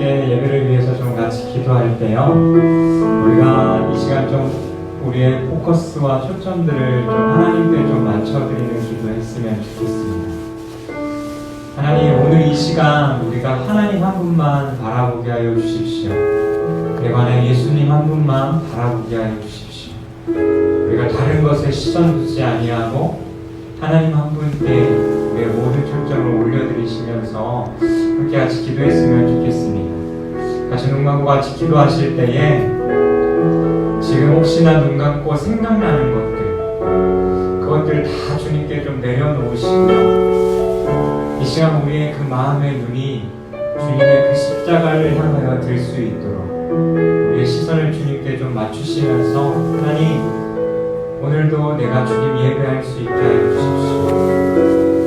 함께 예배를 위해서 좀 같이 기도할 때요, 우리가 이 시간 좀 우리의 포커스와 초점들을 좀 하나님께 좀 맞춰드리는 기도했으면 좋겠습니다. 하나님, 오늘 이 시간 우리가 하나님 한 분만 바라보게 하여 주십시오. 내 관해 예수님 한 분만 바라보게 하여 주십시오. 우리가 다른 것에 시선 두지 아니하고 하나님 한 분께 우리의 모든 초점을 올려드리시면서 함께 같이 기도했으면 좋겠습니다. 같이 눈 감고 같이 기도하실 때에 지금 혹시나 눈 감고 생각나는 그것들 다 주님께 좀 내려놓으시고요, 이 시간 우리의 그 마음의 눈이 주님의 그 십자가를 향하여 들 수 있도록 우리의 시선을 주님께 좀 맞추시면서, 하나님, 오늘도 내가 주님 예배할 수 있게 하여 주십시오.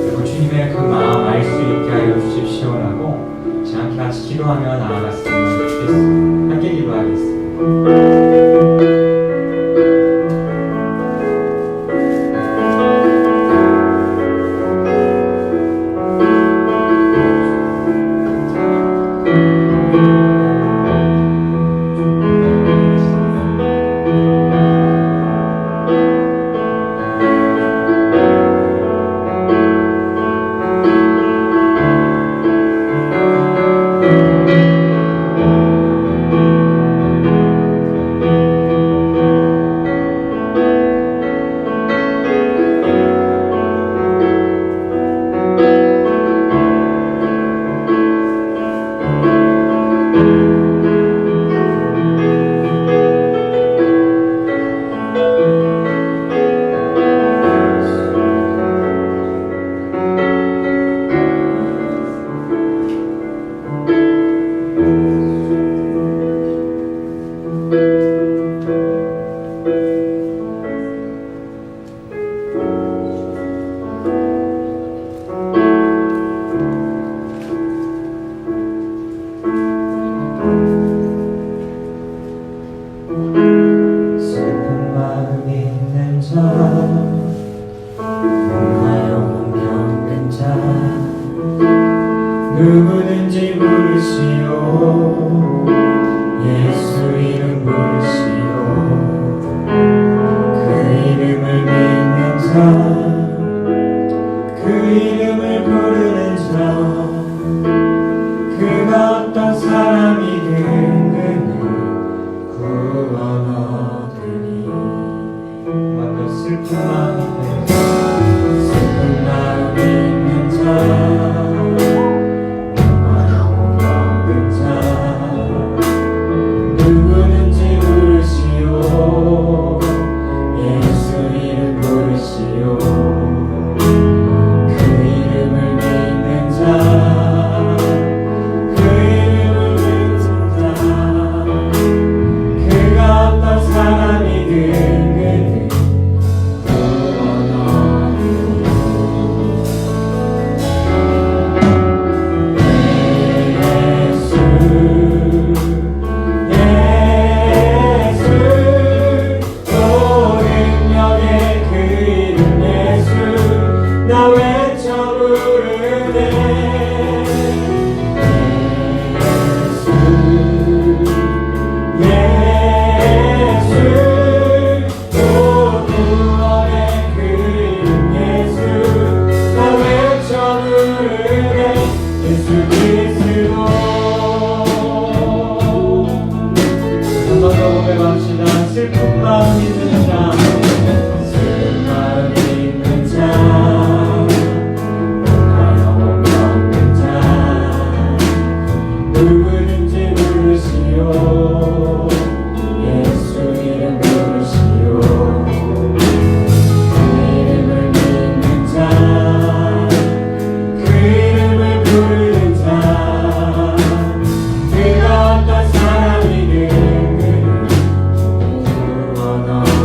그리고 주님의 그 마음 알 수 있게 하여 주십시오라고 함께 같이 기도하며 나아갔으면 좋겠습니다. 함께 기도하겠습니다. 누구든지 부르시오, 예수 이름 부르시오. 그 이름을 믿는 자, 그 이름을 부르는 자, 그가 어떤 사람이든 그는 구원 얻으리. 먼저 슬픈 마음이 있는 자, 슬픈 마음 있는 자, 슬픈 마음 있는 자, 영혼 없는 자, 누구든지 부르시오, 예수 이름 부르시오. 그 이름을 믿는 자, 그 이름을 부르는 자, 그가 어떤 사람이든 그는 구원 얻으리.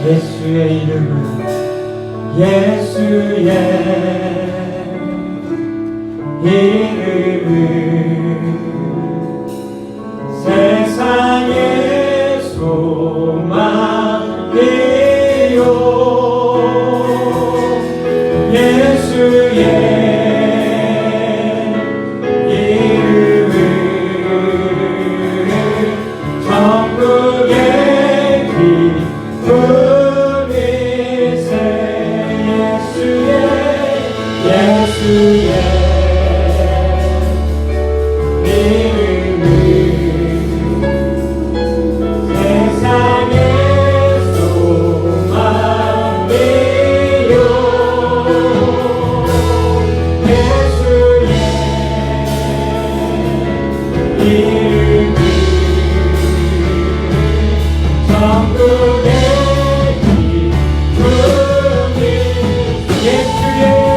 예수의 이름은 예수의 이름은 세상의 소망이요 예수의 이름은 천국의 기쁨 예수의 이름은 세상의 소망이요 예수의 이름은 천국의 기쁨이 예수의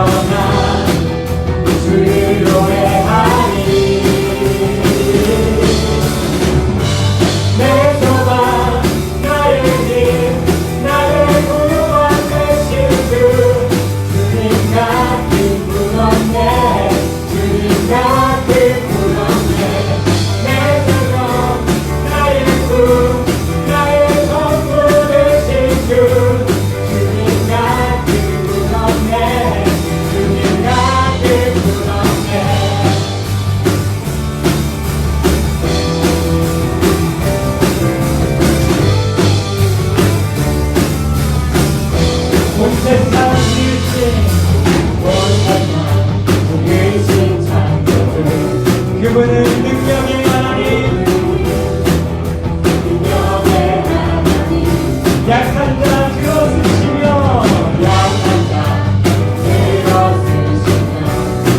영원한 주를 노래하리. 내 소망 나의 힘 나의 구원 되신 주 주님 같은 분 없네. 주님 같은 분 없네. 내 생명 나의 꿈 나의 전부 되신 주 주님 같은 분 없네. 주님 같은 분 없네. 온 세상 일신 원하나 공의신 창조주 그분은 능력의 하나님, 능력의 하나님 약한 자 들어쓰시며 약한 자 들어쓰시며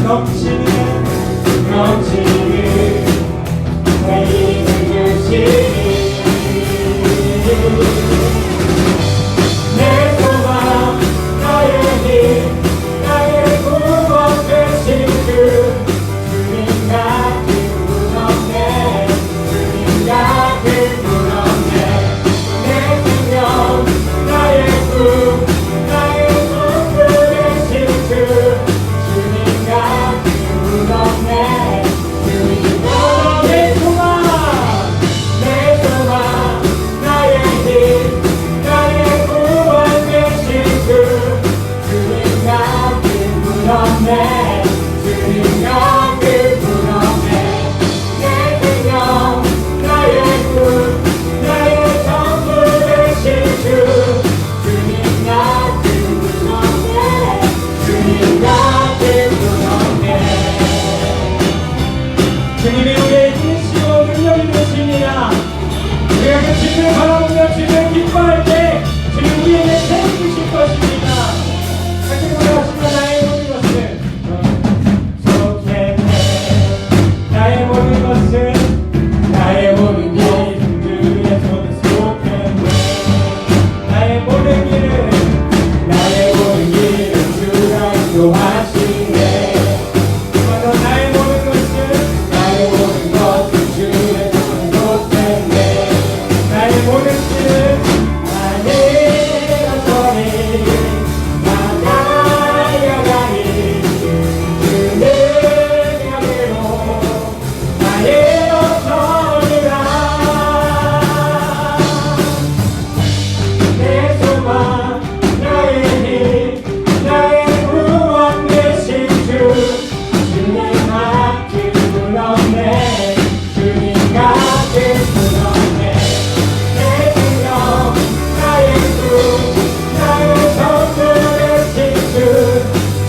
넘치는 넘치는 내 힘을 주시니 내 소망 나의 힘 나의 구원 되신 주 주님 같은 분 없네. 주님 같은 분 없네. 내 생명 나의 꿈 나의 전부 되신 주 주님 같은 분 없네. 주님 내 소망 내 소망 나의 힘 나의 구원 되신 주 주님 같은 분 없네. 주님 같은 분 없네. 내 생명 나의 꿈 나의 전부 되신 주 주님 같은 분 없네. 주님 같은 분 없네. 주님이 우리의 힘이시고 능력이 되시니라. 우리가 그 주님을 바라보며 주님을 기뻐할 때 주님 우리에게 새 주실 것입니다. 같이 고백하시며 나의 모든 것은 속했네. 나의 모든 것은 나의 모든 일 주의 손에 속했네. 나의 모든 일은 나의 모든 일은 주가 인도하시네. 바로 나의 모든 것은 나의 모든 것은 주의 손에 속했네. 나의 모든 일은 나의 어머니 나가야가니 주 능력으로 나의 어머니라. 내 소망 나의 힘 나의 구원 되신 주 주님 같은 분 없네. 주님 같은 분 없네. 내 생명 나의 꿈 나의 전부 되신 주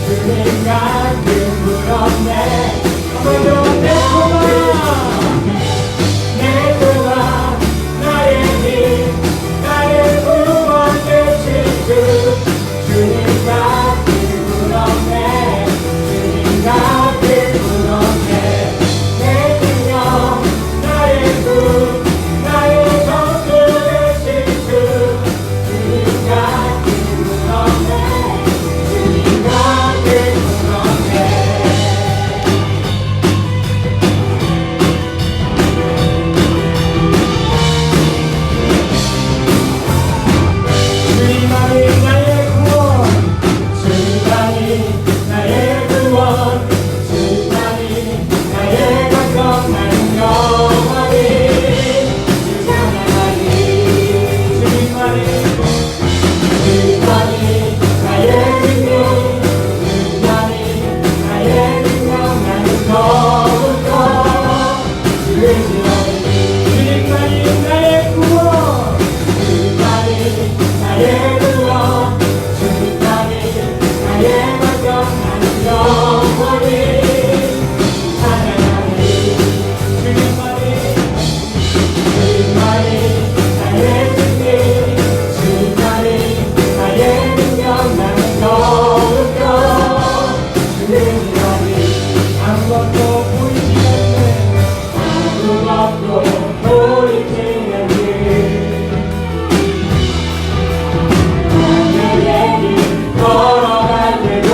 주님 같은 분 없네. 한번더 내 소망 내 소망 나의 힘 나의 구원 되신 주 주님 같은 분 없네. 주님 같은 분 없네. 내 생명 나의 꿈 나의 전부 되신 주 주님 같은 분 없네. 주님 같은 분 없네. 주님만이 나의 구원 주님만이 나의 구원 주님만이 나의 걱정 나는 영원히 찬양하리. 주님만이 나의 능력 주님만이 나의 능력 나는 더욱더 의지하리. 주님만이 나의 구원 주님만이 나의 구원 주님만이 나의 걱정 나는 영원히 찬양하리. 주님만이 나의 승리 주님만이 나의 능력 나는 더욱더 의지하리. 아무것도 보이지 않는 아무것도 보이지 않는 하늘의 길 걸어갈 때도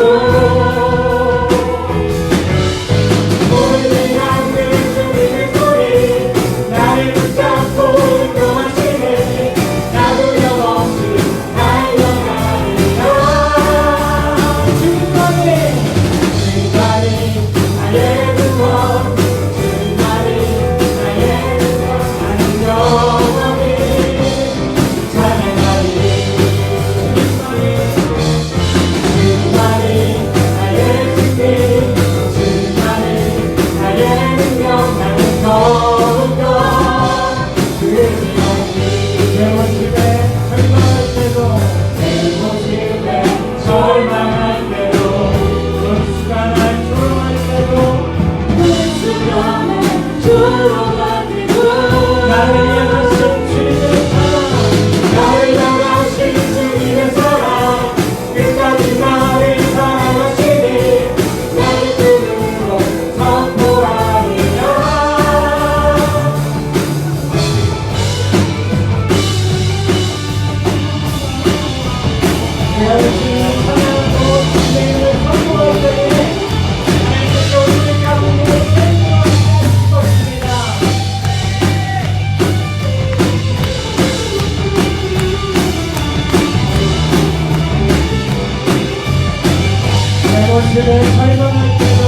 모습에 절망할 때도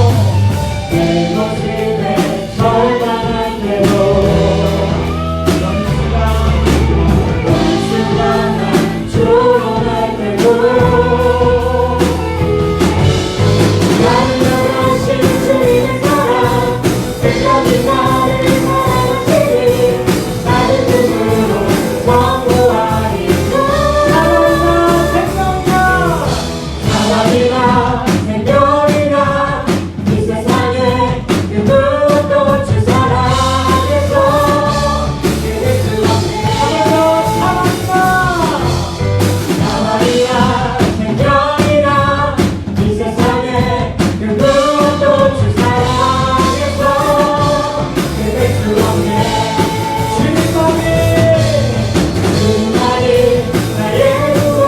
내 모습에 절망할 때도 원수가 날 조롱할 때도 나는 여러신 주님의 사랑 끝까지 나를 사랑하시니 나는 눈으로 선포하리라 사랑이나 생명이나 이 세상에 누구도 주 사랑에서 끊을 수 없네 사랑이나 생명이나 이 세상에 누구도 주 사랑에서 끊을 수 없네 주님만이 나의 구원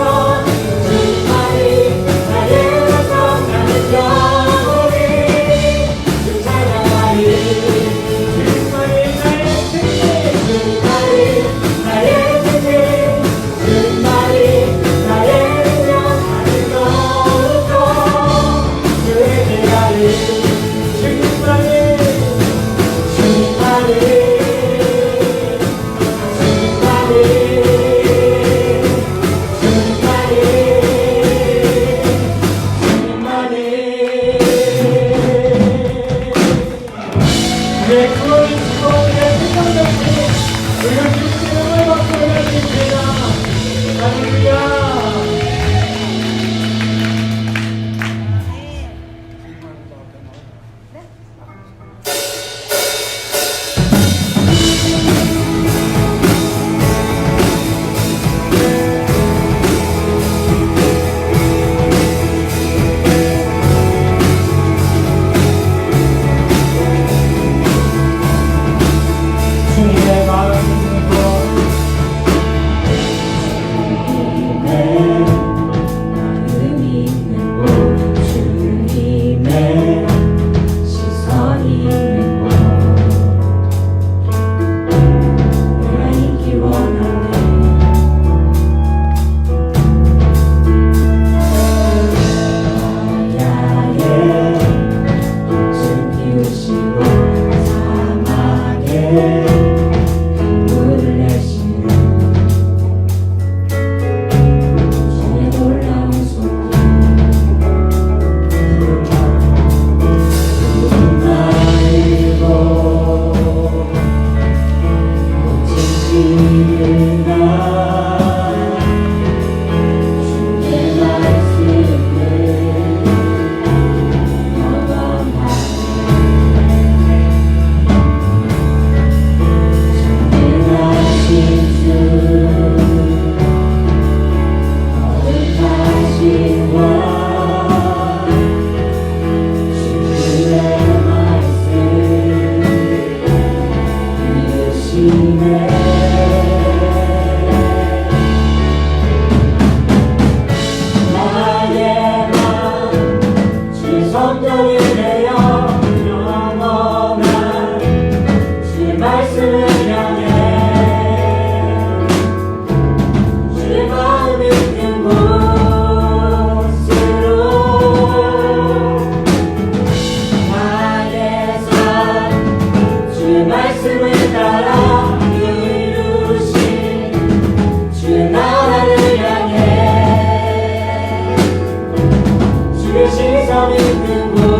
주님만이 나의 반성 나는 영원히 주 찬양하리 주님만이 나의 승리 주님만이 나의 능력 나는 영원히 주에게 가리 주님만이 내 구원이 주고 내 생명력이 우리가 주님의 받고 올려드립니다. 할렐루야. 주님의 마음이고 주님의 시선이 있는 곳 내가 있기 원하네 야에 꽃을 피우시고 사막에 물을 내시는 주의 놀라운 손길 나이고 꽃이 피는가 주의 말씀을 경험하네 전능하신 주 거룩하신 왕 주의 말씀 이루시네 나의 맘 주의 성전을 내어 영원한 주의 말씀을 향해 주의 마음 있는 곳으로 나의 삶 주의 말씀을 따라 이루신 주의 나라를 향해 주의 시선 있는 곳으로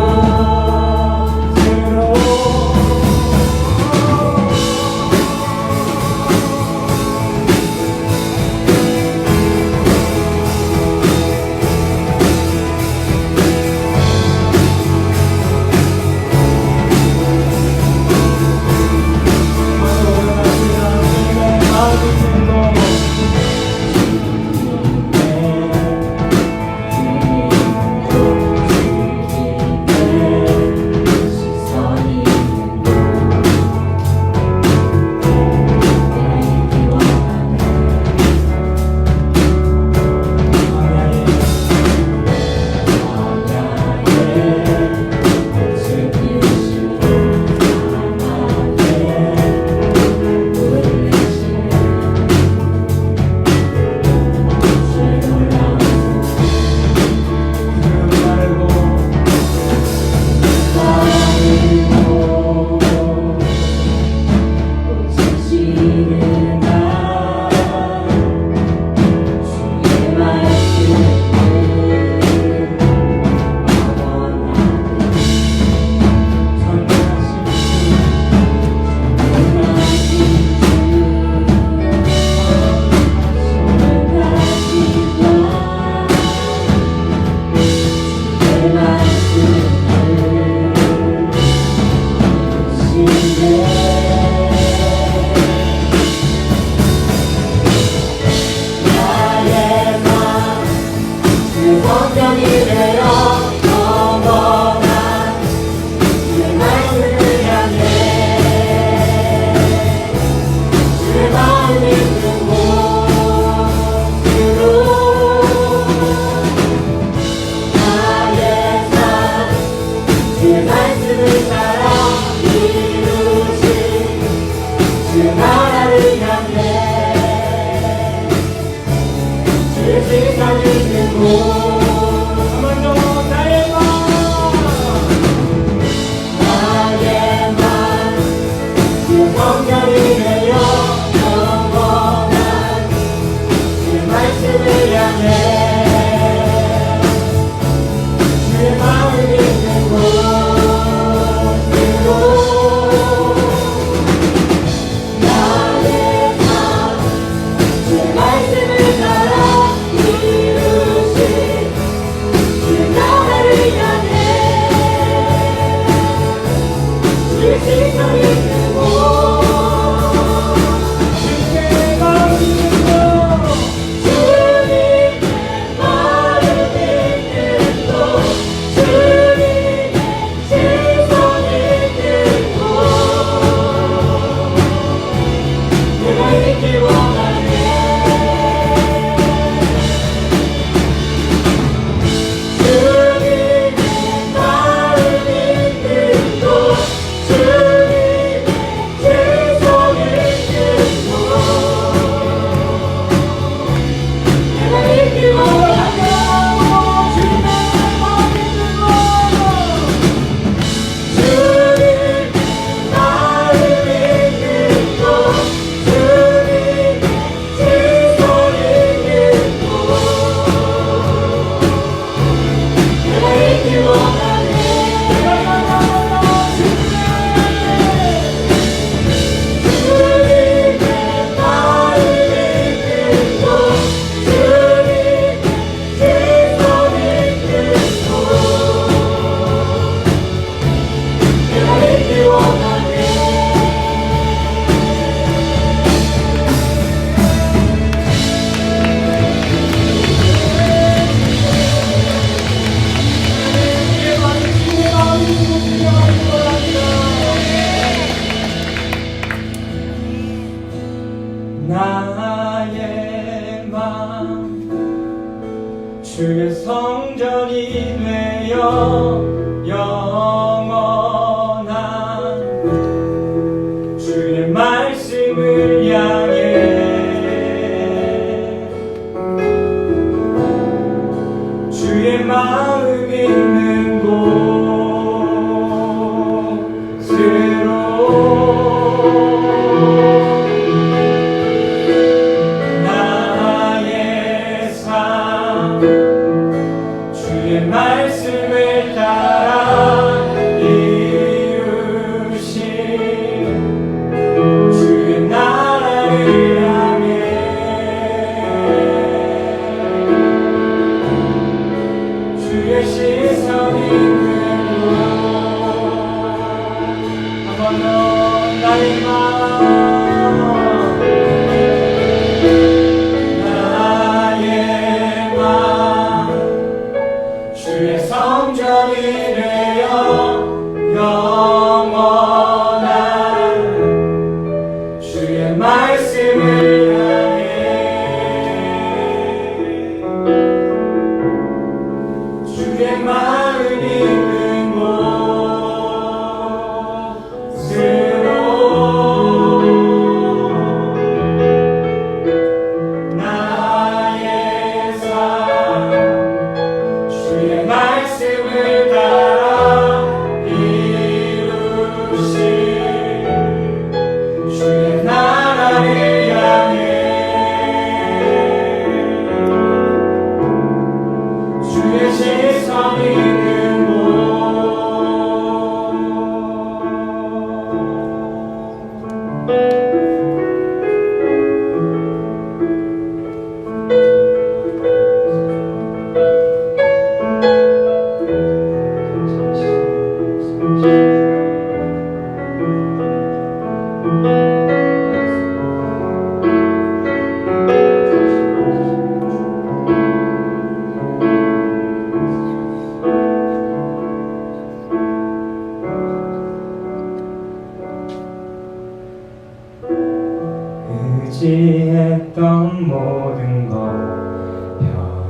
모든 것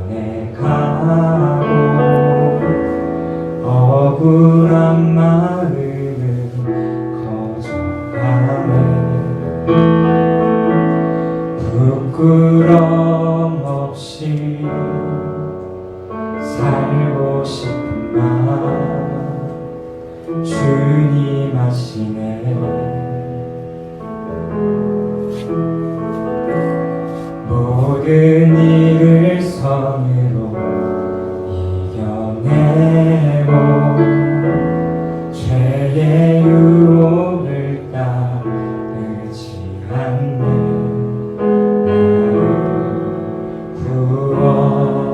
변해가고 억울한 마음은 커져가네. 부끄럼 없이 살고 싶은 마음 주님 아시네. 모든 일을 선으로 이겨내고 죄의 유혹을 따르지 않네.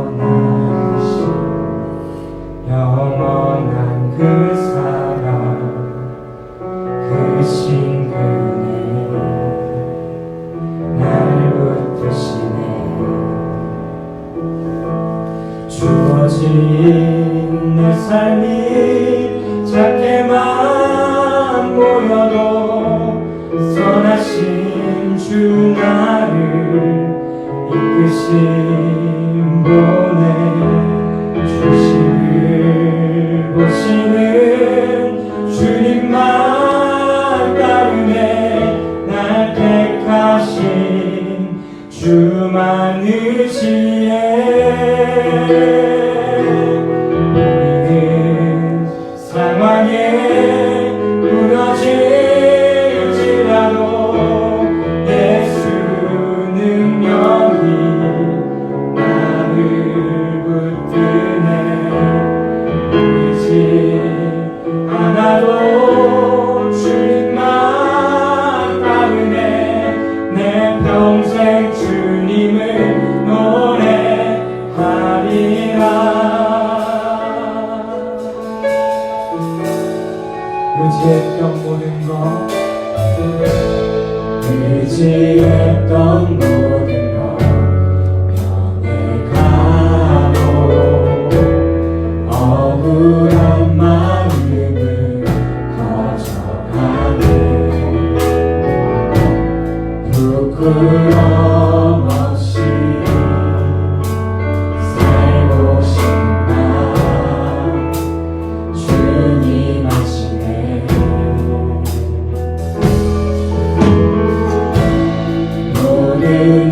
구원하신 영원한 그 사랑 그 신근에 날 붙드시네. 주어진 내 삶이 작게만 보여도 선하신 주 나를 이끄신 보내 주심을 보시는 주님만 따르네. 날 택하신 주만 의지해. 우리는 상황에 무너질지라도 예수 능력이 나를 붙드네. 보이지 않아도 주님만 따르네. 내 평생 주님을 노래하리라. 의지했던 모든 것 의지했던 모든 것 변해가고 억울한 마음은 커져가네. 부끄럼 없이 살고 싶은 마음 주님 아시네. 모든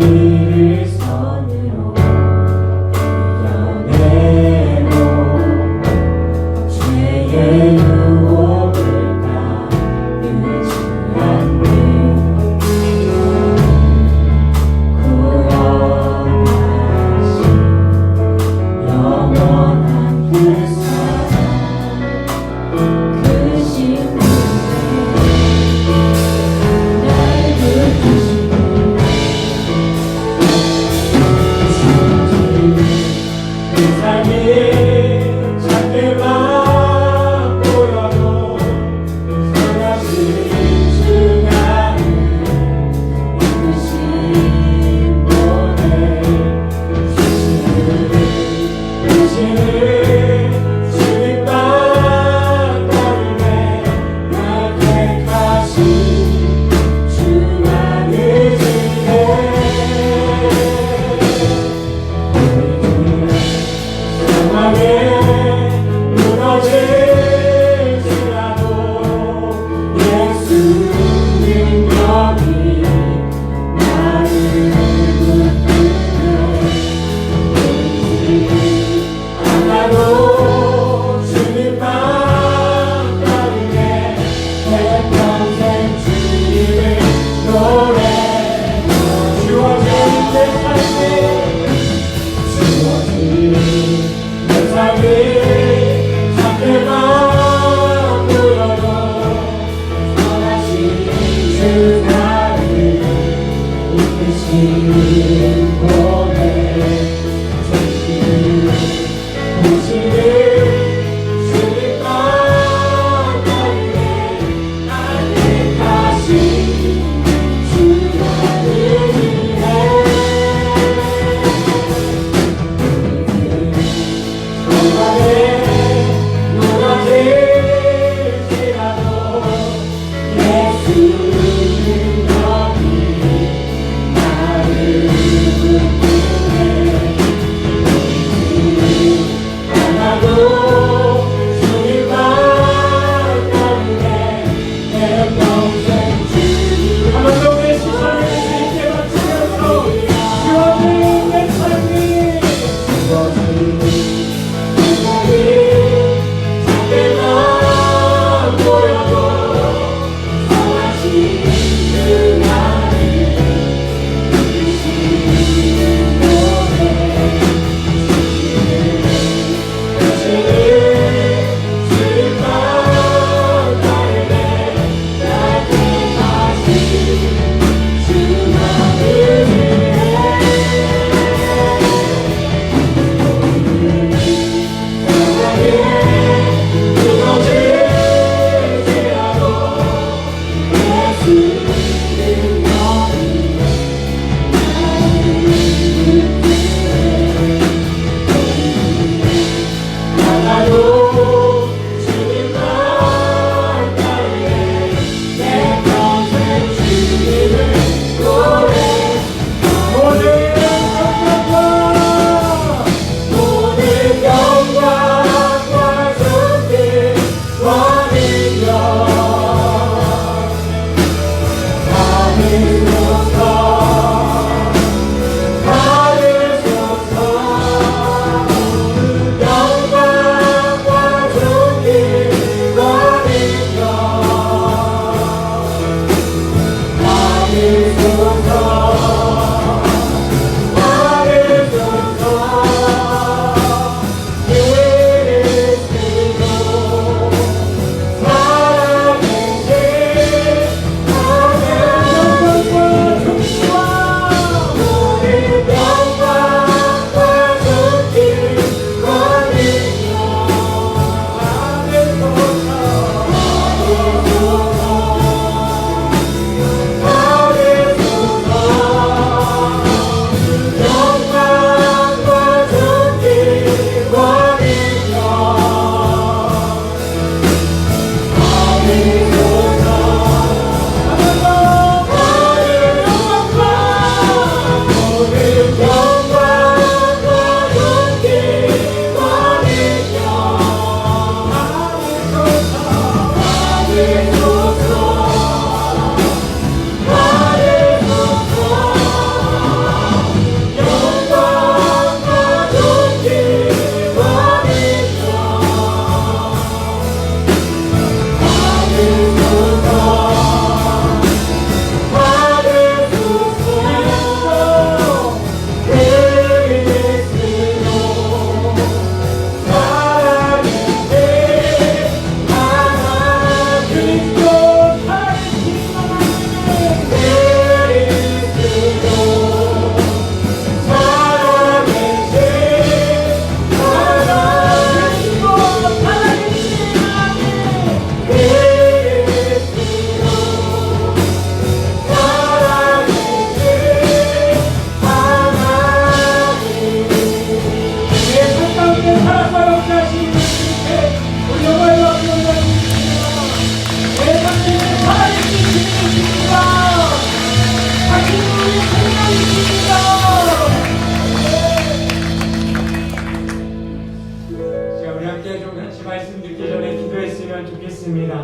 기도했으면 좋겠습니다.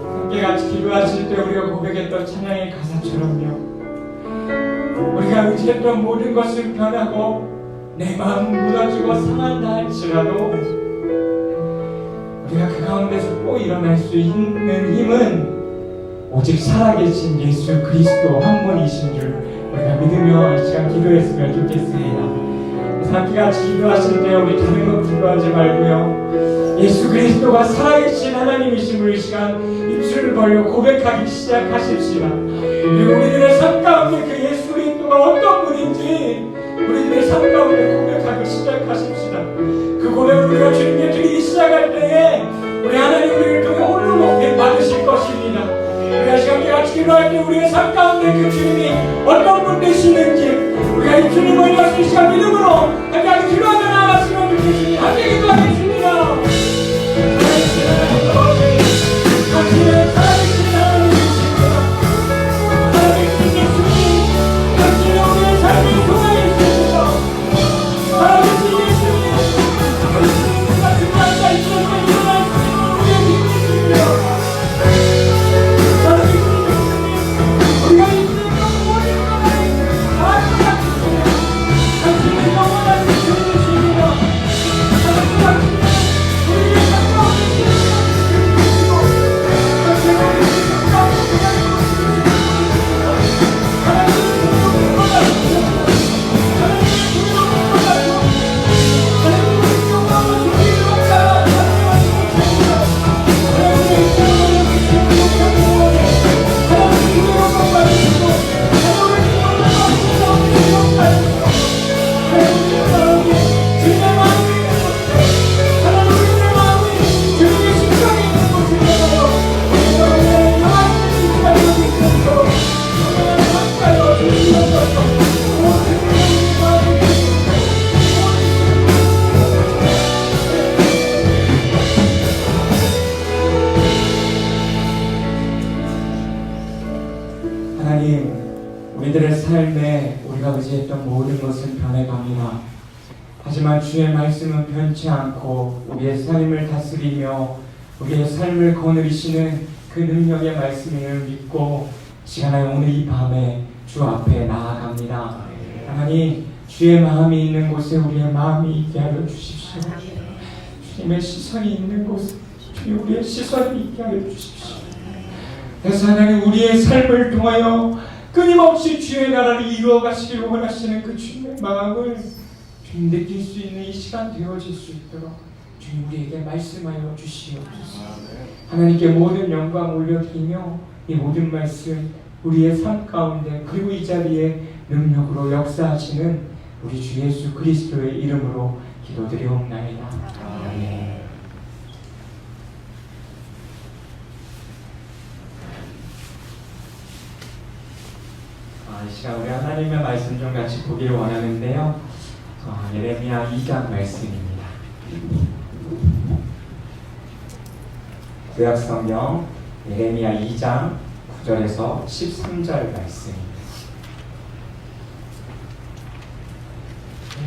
함께 같이 기도하실 때 우리가 고백했던 찬양의 가사처럼요, 우리가 의지했던 모든 것은 변하고 내 마음 무너지고 상한다 할지라도 우리가 그 가운데서 또 일어날 수 있는 힘은 오직 살아계신 예수 그리스도 한 분이신 줄 우리가 믿으며 이 시간 기도했으면 좋겠습니다. 함께 같이 기도하실 때 우리 다른 것 기도하지 말고요, 예수 그리스도가 살아계신 하나님이심을 이 시간 입술을 벌려 고백하기 시작하십시다. 그리고 우리들의 삶 가운데 그 예수 그리스도가 어떤 분인지 우리들의 삶 가운데 고백하기 시작하십시다. 그 고백을 우리가 주님께 드리기 시작할 때에 우리 하나님 우리를 통해 홀로 높게 받으실 것입니다. 우리가 시간 같이 기도할 때 우리의 삶 가운데 그 주님이 어떤 분 되시는지 우리가 이 주님을 위해서 이 시간 믿음으로 함께 같이 기도하며 나아갔으면 좋겠습니다. 함께 기도하겠습니다. 당신의 살아계신 하나님이십니다. 살아계신 예수님, 당신의 우리의 삶을 통하였습니다. 살아계신 예수님, 당신과 그 앉아 있으면 일어날 수 있는 우리의 힘이십니다. 살아계신 예수님, 우리가 있는 모든 것을 다 허락하시며 당신의 영원한 주님이십니다. 당신은 우리의 삶 가운데 우리들의 삶에 우리가 의지했던 모든 것은 변해갑니다. 하지만 주의 말씀은 변치 않고 우리의 삶을 다스리며 우리의 삶을 거느리시는 그 능력의 말씀을 믿고 시간에 오늘 이 밤에 주 앞에 나아갑니다. 하나님, 주의 마음이 있는 곳에 우리의 마음이 있게 하여 주십시오. 주님의 시선이 있는 곳에 주님 우리의 시선이 있게 하여 주십시오. 그래서 하나님, 우리의 삶을 통하여 끊임없이 주의 나라를 이루어가시길 원하시는 그 주님의 마음을 주님 느낄 수 있는 이 시간 되어질 수 있도록 주님 우리에게 말씀하여 주시옵소서. 하나님께 모든 영광 올려드리며 이 모든 말씀 우리의 삶 가운데 그리고 이 자리에 능력으로 역사하시는 우리 주 예수 그리스도의 이름으로 기도드리옵나이다. 아멘. 이 시간 우리 하나님의 말씀 좀 같이 보기를 원하는데요. 예레미야 2장 말씀입니다. 구약 성경 예레미야 2장 9절에서 13절 말씀입니다.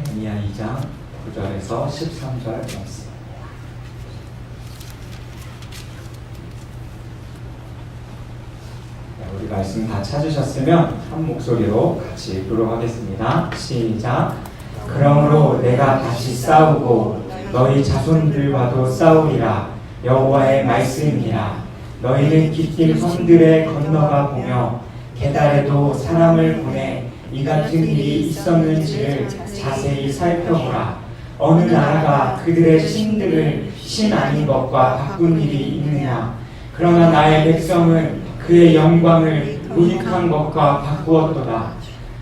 예레미야 2장 9절에서 13절 말씀. 우리 말씀 다 찾으셨으면 한 목소리로 같이 읽도록 하겠습니다. 시작. 그러므로 내가 다시 싸우고 너희 자손들과도 싸우리라. 여호와의 말씀이라. 너희는 깃긴 섬들에 건너가 보며 게달에도 사람을 보내 이 같은 일이 있었는지를 자세히 살펴보라. 어느 나라가 그들의 신들을 신 아닌 것과 바꾼 일이 있느냐. 그러나 나의 백성은 그의 영광을 무익한 것과 바꾸었도다.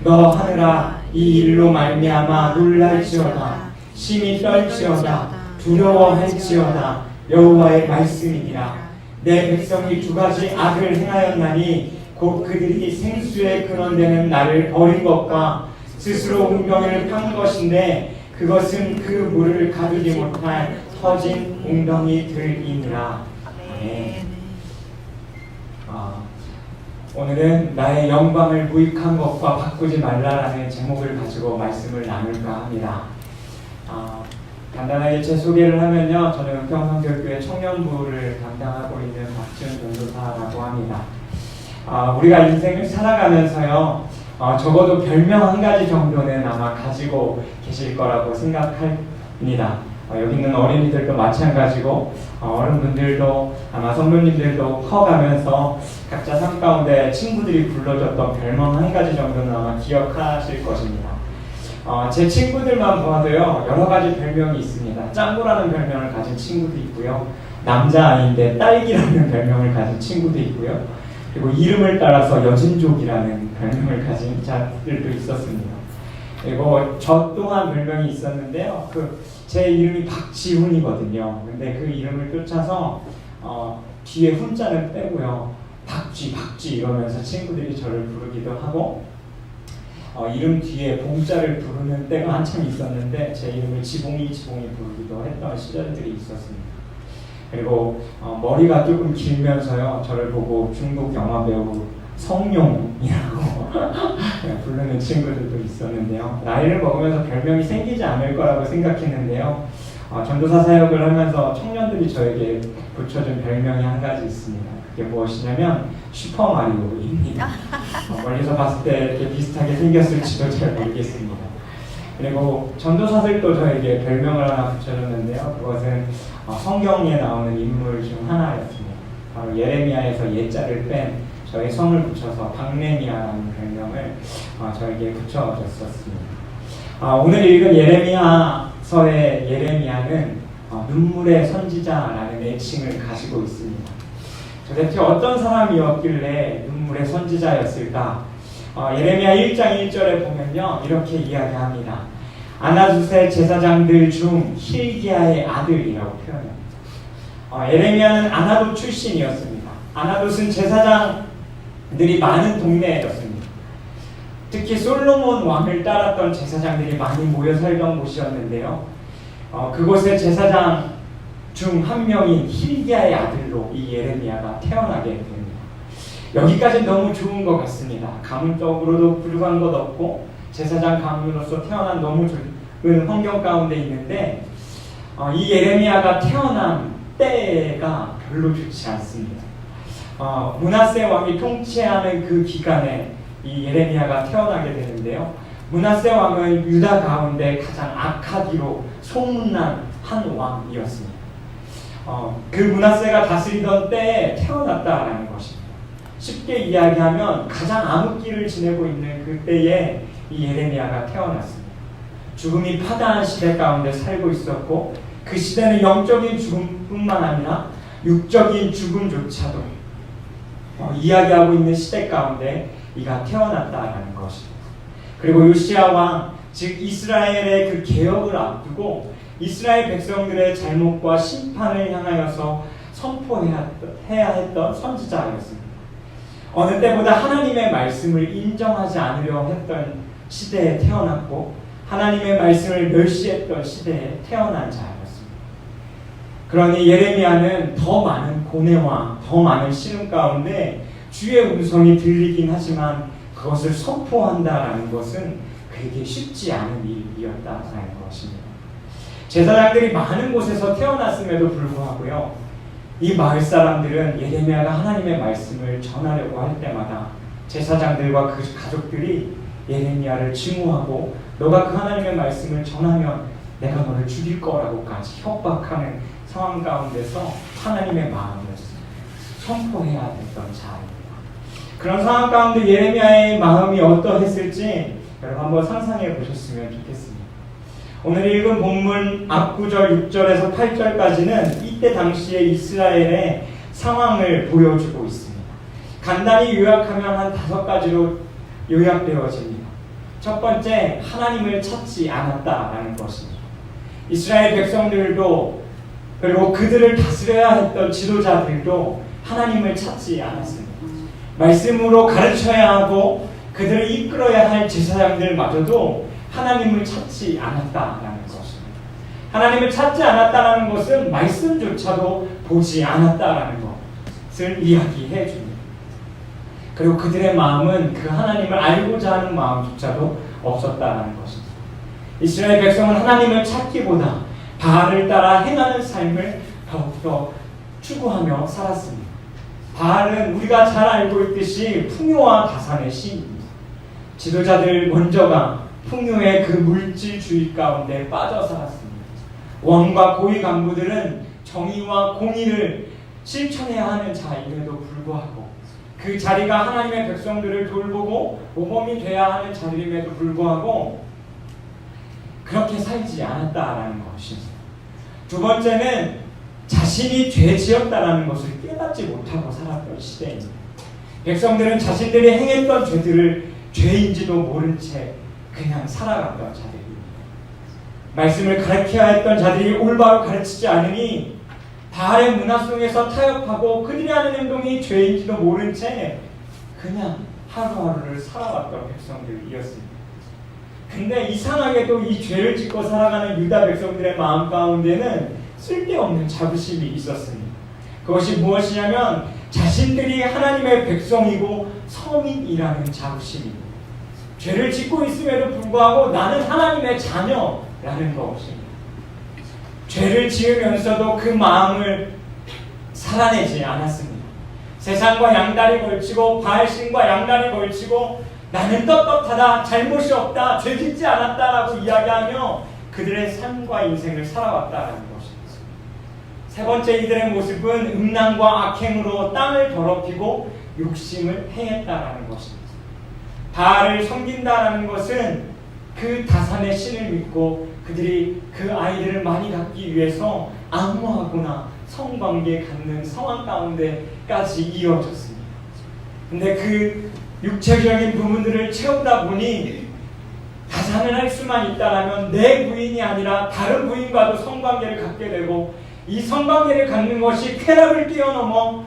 너 하늘아, 이 일로 말미암아 놀랄지어다. 심히 떨지어다. 두려워할지어다. 여호와의 말씀이니라. 내 백성이 두 가지 악을 행하였나니 곧 그들이 생수의 근원되는 나를 버린 것과 스스로 웅덩이를 판 것인데 그것은 그 물을 가두지 못할 터진 웅덩이들이니라. 아멘. 오늘은 나의 영광을 무익한 것과 바꾸지 말라라는 제목을 가지고 말씀을 나눌까 합니다. 간단하게 제 소개를 하면요, 저는 평성교회 청년 청년부를 담당하고 있는 박지훈 전도사라고 합니다. 우리가 인생을 살아가면서요, 적어도 별명 한 가지 정도는 아마 가지고 계실 거라고 생각합니다. 여기 있는 어린이들도 마찬가지고 어른분들도 아마 성도님들도 커가면서 각자 삶 가운데 친구들이 불러줬던 별명 한 가지 정도는 아마 기억하실 것입니다. 제 친구들만 보아도요, 여러 가지 별명이 있습니다. 짱구라는 별명을 가진 친구도 있고요, 남자아이인데 딸기라는 별명을 가진 친구도 있고요, 그리고 이름을 따라서 여진족이라는 별명을 가진 자들도 있었습니다. 그리고 저 또한 별명이 있었는데요, 제 이름이 박지훈이거든요. 근데 그 이름을 쫓아서 뒤에 훈자를 빼고요, 박쥐 이러면서 친구들이 저를 부르기도 하고, 이름 뒤에 봉자를 부르는 때가 한참 있었는데 제 이름을 지봉이 부르기도 했던 시절들이 있었습니다. 그리고 머리가 조금 길면서요, 저를 보고 중국 영화 배우 성룡이라고 부르는 친구들도 있었는데요. 나이를 먹으면서 별명이 생기지 않을 거라고 생각했는데요, 전도사 사역을 하면서 청년들이 저에게 붙여준 별명이 한 가지 있습니다. 그게 무엇이냐면 슈퍼마리오입니다. 멀리서 봤을 때 이렇게 비슷하게 생겼을지도 잘 모르겠습니다. 그리고 전도사들도 저에게 별명을 하나 붙여줬는데요, 그것은 성경에 나오는 인물 중 하나였습니다. 바로 예레미야에서 예자를 뺀 저의 성을 붙여서 박레미야라는 별명을 저에게 붙여줬었습니다. 오늘 읽은 예레미야서의 예레미야는 눈물의 선지자라는 애칭을 가지고 있습니다. 도대체 어떤 사람이었길래 눈물의 선지자였을까? 예레미야 1장 1절에 보면요, 이렇게 이야기합니다. 아나두스의 제사장들 중 힐기야의 아들이라고 표현합니다. 예레미야는 아나돗 출신이었습니다. 아나돗은 제사장들이 많은 동네였습니다. 특히 솔로몬 왕을 따랐던 제사장들이 많이 모여 살던 곳이었는데요, 그곳의 제사장 중 한 명인 힐기야의 아들로 이 예레미야가 태어나게 됩니다. 여기까지 너무 좋은 것 같습니다. 가문적으로도 부족한 것 없고 제사장 가문으로서 태어난 너무 좋은 환경 가운데 있는데, 이 예레미야가 태어난 때가 별로 좋지 않습니다. 므낫세 왕이 통치하는 그 기간에 이 예레미야가 태어나게 되는데요, 므낫세 왕은 유다 가운데 가장 악하기로 소문난 한 왕이었습니다. 그 므낫세가 다스리던 때에 태어났다라는 것입니다. 쉽게 이야기하면 가장 암흑기를 지내고 있는 그때에 이 예레미야가 태어났습니다. 죽음이 파다한 시대 가운데 살고 있었고, 그 시대는 영적인 죽음뿐만 아니라 육적인 죽음조차도 이야기하고 있는 시대 가운데 이가 태어났다라는 것입니다. 그리고 요시야 왕, 즉 이스라엘의 그 개혁을 앞두고 이스라엘 백성들의 잘못과 심판을 향하여서 선포해야 했던 선지자였습니다. 어느 때보다 하나님의 말씀을 인정하지 않으려 했던 시대에 태어났고, 하나님의 말씀을 멸시했던 시대에 태어난 자였습니다. 그러니 예레미야는 더 많은 고뇌와 더 많은 시름 가운데 주의 음성이 들리긴 하지만 그것을 선포한다라는 것은 그에게 쉽지 않은 일이었다라는 것입니다. 제사장들이 많은 곳에서 태어났음에도 불구하고요, 이 마을 사람들은 예레미야가 하나님의 말씀을 전하려고 할 때마다 제사장들과 그 가족들이 예레미야를 증오하고, 너가 그 하나님의 말씀을 전하면 내가 너를 죽일 거라고까지 협박하는 상황 가운데서 하나님의 마음을 선포해야 됐던 자입니다. 그런 상황 가운데 예레미야의 마음이 어떠했을지 여러분 한번 상상해 보셨으면 좋겠습니다. 오늘 읽은 본문 앞구절 6절에서 8절까지는 이때 당시에 이스라엘의 상황을 보여주고 있습니다. 간단히 요약하면 한 5가지로 요약되어집니다. 첫 번째, 하나님을 찾지 않았다라는 것입니다. 이스라엘 백성들도 그리고 그들을 다스려야 했던 지도자들도 하나님을 찾지 않았습니다. 말씀으로 가르쳐야 하고 그들을 이끌어야 할 제사장들마저도 하나님을 찾지 않았다라는 것입니다. 하나님을 찾지 않았다라는 것은 말씀조차도 보지 않았다라는 것을 이야기해 줍니다. 그리고 그들의 마음은 그 하나님을 알고자 하는 마음조차도 없었다라는 것입니다. 이스라엘 백성은 하나님을 찾기보다 바알을 따라 행하는 삶을 더욱더 추구하며 살았습니다. 바알은 우리가 잘 알고 있듯이 풍요와 다산의 신입니다. 지도자들 먼저가 풍요의 그 물질주의 가운데 빠져 살았습니다. 왕과 고위 간부들은 정의와 공의를 실천해야 하는 자임에도 불구하고 그 자리가 하나님의 백성들을 돌보고 모범이 돼야 하는 자리임에도 불구하고 그렇게 살지 않았다라는 것입니다. 두 번째는 자신이 죄 지었다라는 것을 깨닫지 못하고 살았던 시대입니다. 백성들은 자신들이 행했던 죄들을 죄인지도 모른 채 그냥 살아갔던 자들입니다. 말씀을 가르쳐야 했던 자들이 올바로 가르치지 않으니 바알의 문화 속에서 타협하고 그들이 하는 행동이 죄인지도 모른 채 그냥 하루하루를 살아왔던 백성들이었습니다. 근데 이상하게도 이 죄를 짓고 살아가는 유다 백성들의 마음 가운데는 쓸데없는 자부심이 있었습니다. 그것이 무엇이냐면 자신들이 하나님의 백성이고 서민이라는 자부심입니다. 죄를 짓고 있음에도 불구하고 나는 하나님의 자녀라는 것입니다. 죄를 지으면서도 그 마음을 살아내지 않았습니다. 세상과 양다리 걸치고 바알신과 양다리 걸치고 나는 떳떳하다, 잘못이 없다, 죄 짓지 않았다라고 이야기하며 그들의 삶과 인생을 살아왔다는 것입니다. 세 번째 이들의 모습은 음란과 악행으로 땅을 더럽히고 욕심을 행했다라는 것입니다. 바알을 섬긴다라는 것은 그 다산의 신을 믿고 그들이 그 아이들을 많이 갖기 위해서 앙모하거나 성관계 갖는 상황 가운데까지 이어졌습니다. 근데 그 육체적인 부분들을 채우다 보니 다산을 할 수만 있다라면 내 부인이 아니라 다른 부인과도 성관계를 갖게 되고 이 성관계를 갖는 것이 쾌락을 뛰어넘어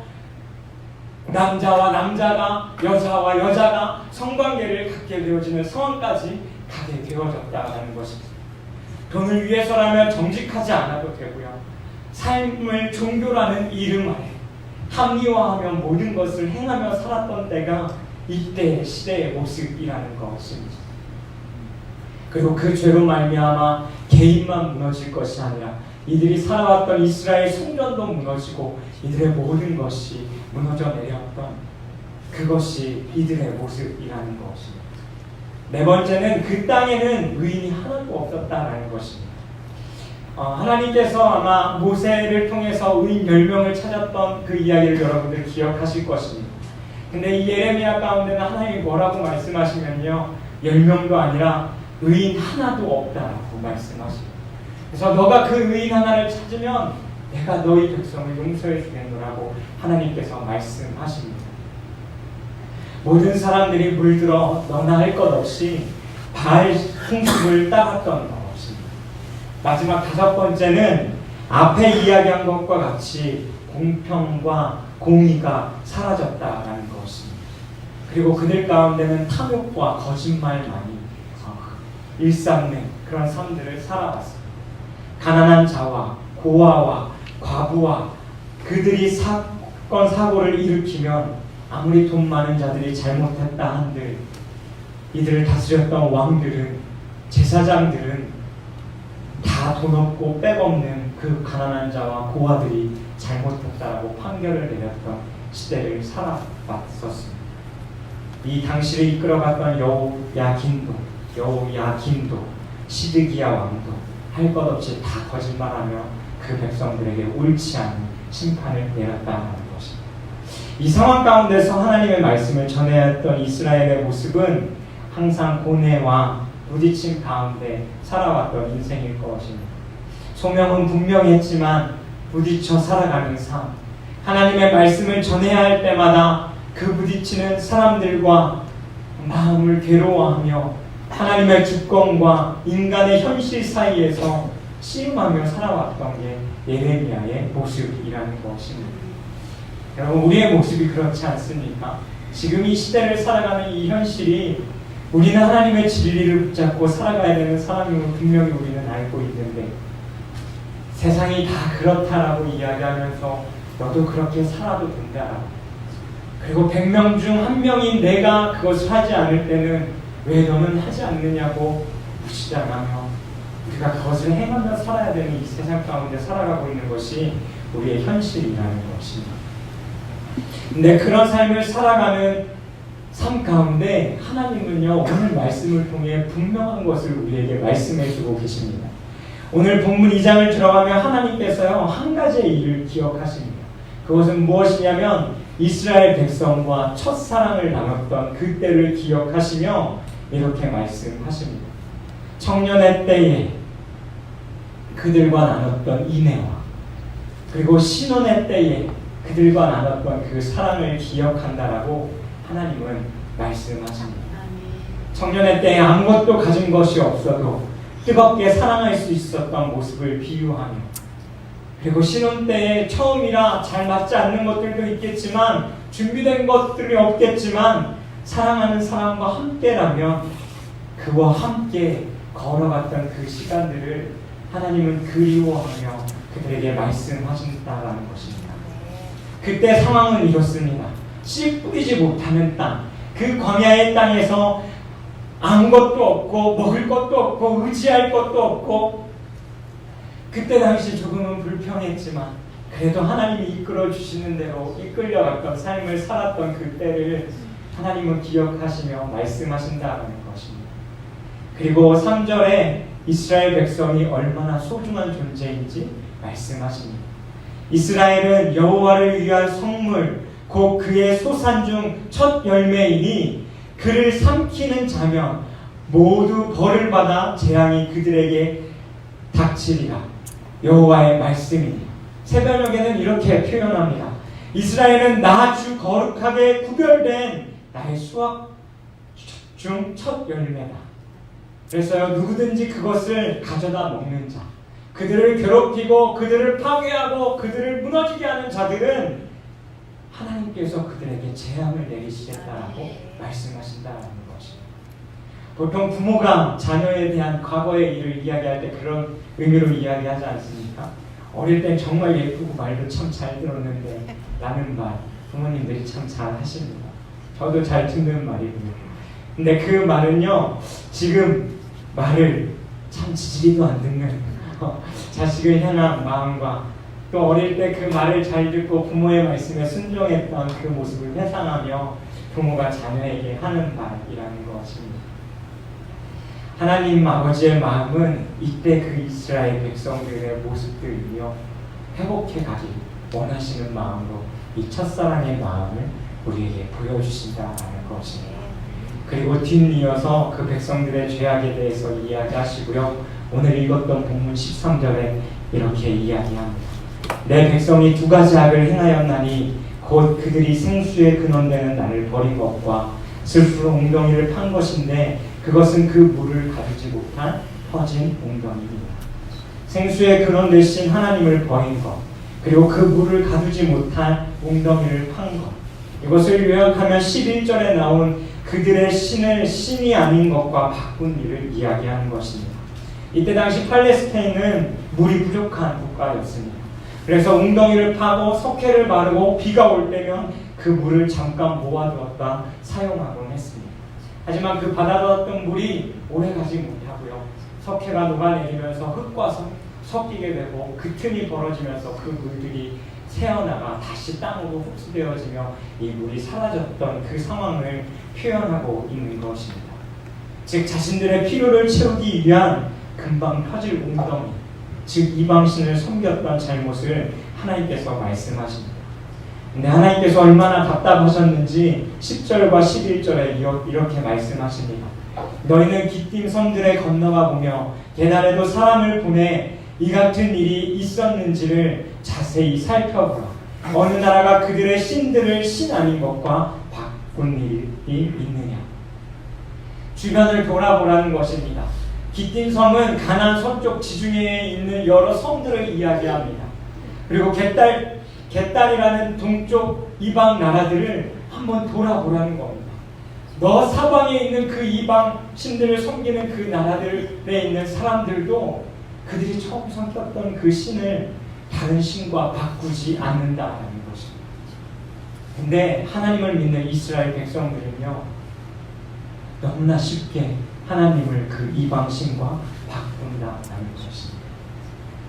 남자와 남자가 여자와 여자가 성관계를 갖게 되어지는 상황까지 가게 되어졌다는 것입니다. 돈을 위해서라면 정직하지 않아도 되고요. 삶을 종교라는 이름 아래 합리화하며 모든 것을 행하며 살았던 때가 이때의 시대의 모습이라는 것입니다. 그리고 그 죄로 말미암아 개인만 무너질 것이 아니라 이들이 살아왔던 이스라엘 성전도 무너지고 이들의 모든 것이 무너져 내렸던 그것이 이들의 모습이라는 것입니다. 네 번째는 그 땅에는 의인이 하나도 없었다라는 것입니다. 하나님께서 아마 모세를 통해서 의인 10명을 찾았던 그 이야기를 여러분들 기억하실 것입니다. 근데 이 예레미야 가운데는 하나님이 뭐라고 말씀하시면요, 10명도 아니라 의인 하나도 없다라고 말씀하십니다. 그래서 너가 그 의인 하나를 찾으면 내가 너희 백성을 용서해 주겠노라고 하나님께서 말씀하십니다. 모든 사람들이 물들어 너나 할 것 없이 바알 풍습을 따랐던 것입니다. 마지막 다섯 번째는 앞에 이야기한 것과 같이 공평과 공의가 사라졌다라는 것입니다. 그리고 그들 가운데는 탐욕과 거짓말만이 일삼는 그런 삶들을 살아왔습니다. 가난한 자와 고아와 과부와 그들이 사건 사고를 일으키면 아무리 돈 많은 자들이 잘못했다 한들 이들을 다스렸던 왕들은, 제사장들은 다 돈 없고 백 없는 그 가난한 자와 고아들이 잘못했다라고 판결을 내렸던 시대를 살아왔었습니다. 이 당시를 이끌어갔던 여호야긴도 시드기야 왕도 할 것 없이 다 거짓말하며 그 백성들에게 옳지 않은 심판을 내렸다는 것입니다. 이 상황 가운데서 하나님의 말씀을 전해야 했던 이스라엘의 모습은 항상 고뇌와 부딪힘 가운데 살아왔던 인생일 것입니다. 소명은 분명했지만 부딪혀 살아가는 삶, 하나님의 말씀을 전해야 할 때마다 그 부딪히는 사람들과 마음을 괴로워하며 하나님의 주권과 인간의 현실 사이에서 씨름하며 살아왔던 게 예레미야의 모습이라는 것입니다. 여러분, 우리의 모습이 그렇지 않습니까? 지금 이 시대를 살아가는 이 현실이 우리는 하나님의 진리를 붙잡고 살아가야 되는 사람임을 분명히 우리는 알고 있는데 세상이 다 그렇다라고 이야기하면서 너도 그렇게 살아도 된다라고, 그리고 100명 중 1명인 내가 그것을 하지 않을 때는 왜 너는 하지 않느냐고 무시당하며 우리가 그것을 행하며 살아야 되는 이 세상 가운데 살아가고 있는 것이 우리의 현실이라는 것입니다. 근데 그런 삶을 살아가는 삶 가운데 하나님은요, 오늘 말씀을 통해 분명한 것을 우리에게 말씀해 주고 계십니다. 오늘 본문 2장을 들어가면 하나님께서요, 한 가지의 일을 기억하십니다. 그것은 무엇이냐면 이스라엘 백성과 첫사랑을 나눴던 그때를 기억하시며 이렇게 말씀하십니다. 청년의 때에 그들과 나눴던 인애와 그리고 신혼의 때에 그들과 나눴던 그 사랑을 기억한다라고 하나님은 말씀하십니다. 청년의 때에 아무것도 가진 것이 없어도 뜨겁게 사랑할 수 있었던 모습을 비유하며, 그리고 신혼 때에 처음이라 잘 맞지 않는 것들도 있겠지만, 준비된 것들이 없겠지만 사랑하는 사람과 함께라면 그와 함께 걸어갔던 그 시간들을 하나님은 그리워하며 그들에게 말씀하신다라는 것입니다. 그때 상황은 이렇습니다. 씨 뿌리지 못하는 땅, 그 광야의 땅에서 아무것도 없고 먹을 것도 없고 의지할 것도 없고, 그때 당시 조금은 불평했지만 그래도 하나님이 이끌어 주시는 대로 이끌려갔던 삶을 살았던 그때를 하나님은 기억하시며 말씀하신다는 것입니다. 그리고 3절에 이스라엘 백성이 얼마나 소중한 존재인지 말씀하십니다. 이스라엘은 여호와를 위한 성물, 곧 그의 소산 중 첫 열매이니 그를 삼키는 자면 모두 벌을 받아 재앙이 그들에게 닥치리라. 여호와의 말씀이니. 새벽녘에는 이렇게 표현합니다. 이스라엘은 나 주 거룩하게 구별된 나의 수확 중 첫 열매다. 그래서요, 누구든지 그것을 가져다 먹는 자, 그들을 괴롭히고 그들을 파괴하고 그들을 무너지게 하는 자들은 하나님께서 그들에게 재앙을 내리시겠다라고 말씀하신다는 것입니다. 보통 부모가 자녀에 대한 과거의 일을 이야기할 때 그런 의미로 이야기하지 않습니까? 어릴 땐 정말 예쁘고 말도 참 잘 들었는데 라는 말, 부모님들이 참 잘 하십니다. 저도 잘 듣는 말이고요. 근데 그 말은요, 지금 말을 참 지지리도 안 듣는 자식을 향한 마음과 또 어릴 때 그 말을 잘 듣고 부모의 말씀에 순종했던 그 모습을 회상하며 부모가 자녀에게 하는 말이라는 것입니다. 하나님 아버지의 마음은 이때 그 이스라엘 백성들의 모습들이며 회복해 가길 원하시는 마음으로 이 첫사랑의 마음을 우리에게 보여주신다는 것입니다. 그리고 뒤이어서 그 백성들의 죄악에 대해서 이야기하시고요. 오늘 읽었던 본문 13절에 이렇게 이야기합니다. 내 백성이 두 가지 악을 행하였나니 곧 그들이 생수의 근원되는 나를 버린 것과 슬프로 웅덩이를 판 것인데 그것은 그 물을 가두지 못한 퍼진 웅덩이입니다. 생수의 근원 되신 하나님을 버린 것, 그리고 그 물을 가두지 못한 웅덩이를 판 것, 이것을 요약하면 11절에 나온 그들의 신을 신이 아닌 것과 바꾼 일을 이야기하는 것입니다. 이때 당시 팔레스타인은 물이 부족한 국가였습니다. 그래서 웅덩이를 파고 석회를 바르고 비가 올 때면 그 물을 잠깐 모아두었다 사용하곤 했습니다. 하지만 그 받아두었던 물이 오래가지 못하고요. 석회가 녹아내리면서 흙과 섞이게 되고 그 틈이 벌어지면서 그 물들이 새어나가 다시 땅으로 흡수되어지며 이 물이 사라졌던 그 상황을 표현하고 있는 것입니다. 즉 자신들의 필요를 채우기 위한 금방 펴질 웅덩이, 즉 이방신을 섬겼던 잘못을 하나님께서 말씀하십니다. 근데 하나님께서 얼마나 답답하셨는지 10절과 11절에 이렇게 말씀하십니다. 너희는 기띔 섬들에 건너가 보며 게달에도 사람을 보내 이 같은 일이 있었는지를 자세히 살펴보라. 어느 나라가 그들의 신들을 신 아닌 것과 바꾼 일이 있느냐. 주변을 돌아보라는 것입니다. 기띔 섬은 가나안 서쪽 지중해에 있는 여러 섬들을 이야기합니다. 그리고 겟달이라는 동쪽 이방 나라들을 한번 돌아보라는 겁니다. 너 사방에 있는 그 이방 신들을 섬기는 그 나라들에 있는 사람들도 그들이 처음 섬겼던 그 신을 다른 신과 바꾸지 않는다는 것입니다. 근데 하나님을 믿는 이스라엘 백성들은요, 너무나 쉽게 하나님을 그 이방 신과 바꾼다는 것입니다.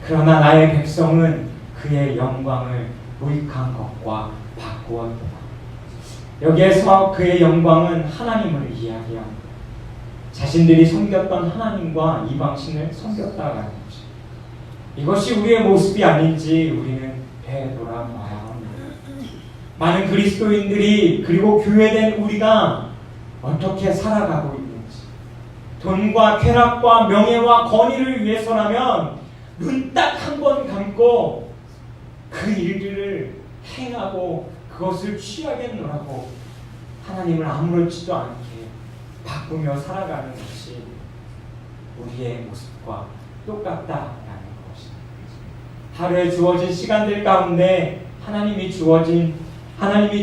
그러나 나의 백성은 그의 영광을 무익한 것과 바꾸었다. 여기에서 그의 영광은 하나님을 이야기합니다. 자신들이 섬겼던 하나님과 이방신을 섬겼다라는 거죠. 이것이 우리의 모습이 아닌지 우리는 되돌아봐야 합니다. 많은 그리스도인들이 그리고 교회된 우리가 어떻게 살아가고 있는지, 돈과 쾌락과 명예와 권위를 위해서라면 눈 딱 한 번 감고 그 일들을 행하고 그것을 취하겠노라고 하나님을 아무렇지도 않게 바꾸며 살아가는 것이 우리의 모습과 똑같다라는 것입니다. 하루에 주어진 시간들 가운데 하나님이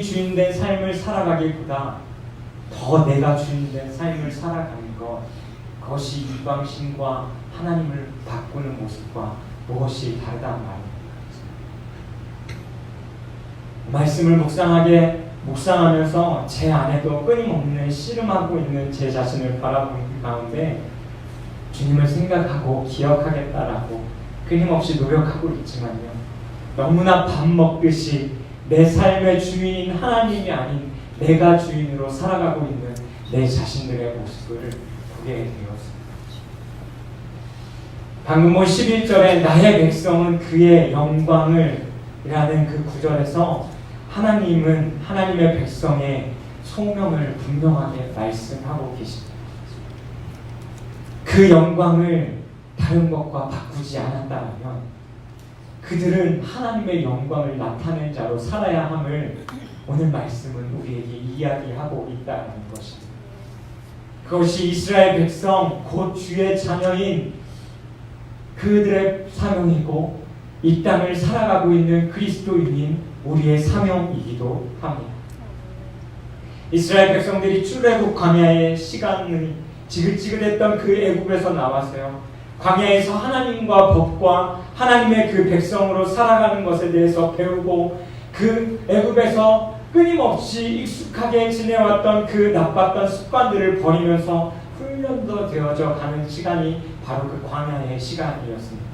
주인된 삶을 살아가기보다 더 내가 주인된 삶을 살아가는 것, 그것이 이방신과 하나님을 바꾸는 모습과 무엇이 다르단 말입니다. 말씀을 묵상하면서 제 안에도 끊임없는 씨름하고 있는 제 자신을 바라보는 가운데 주님을 생각하고 기억하겠다라고 끊임없이 노력하고 있지만요, 너무나 밥 먹듯이 내 삶의 주인인 하나님이 아닌 내가 주인으로 살아가고 있는 내 자신들의 모습을 보게 되었습니다. 방금 11절에 나의 백성은 그의 영광을 이라는 그 구절에서 하나님은 하나님의 백성의 소명을 분명하게 말씀하고 계십니다. 그 영광을 다른 것과 바꾸지 않았다면 그들은 하나님의 영광을 나타낸 자로 살아야 함을 오늘 말씀은 우리에게 이야기하고 있다는 것입니다. 그것이 이스라엘 백성 곧 주의 자녀인 그들의 사명이고 이 땅을 살아가고 있는 그리스도인인 우리의 사명이기도 합니다. 이스라엘 백성들이 출애굽 광야의 시간이 지긋지긋했던 그 애굽에서 나와서요, 광야에서 하나님과 법과 하나님의 그 백성으로 살아가는 것에 대해서 배우고 그 애굽에서 끊임없이 익숙하게 지내왔던 그 나빴던 습관들을 버리면서 훈련도 되어져 가는 시간이 바로 그 광야의 시간이었습니다.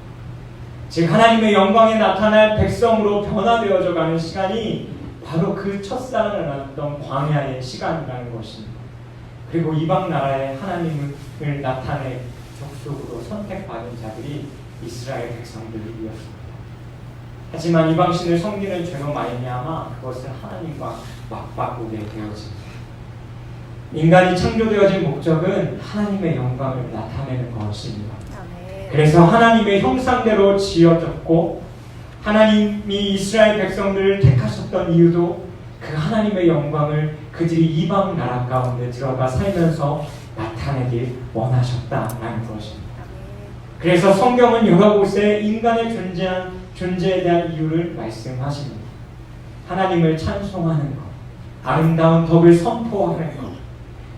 즉 하나님의 영광에 나타날 백성으로 변화되어져 가는 시간이 바로 그 첫사랑을 나눴던 광야의 시간이라는 것입니다. 그리고 이방 나라에 하나님을 나타내 족속으로 선택받은 자들이 이스라엘 백성들이었습니다. 하지만 이방신을 섬기는 죄로 말미암아 그것을 하나님과 맞바꾸게 되어집니다. 인간이 창조되어진 목적은 하나님의 영광을 나타내는 것입니다. 그래서 하나님의 형상대로 지어졌고 하나님이 이스라엘 백성들을 택하셨던 이유도 그 하나님의 영광을 그들이 이방 나라 가운데 들어가 살면서 나타내길 원하셨다라는 것입니다. 그래서 성경은 여러 곳에 인간의 존재에 대한 이유를 말씀하십니다. 하나님을 찬송하는 것, 아름다운 덕을 선포하는 것,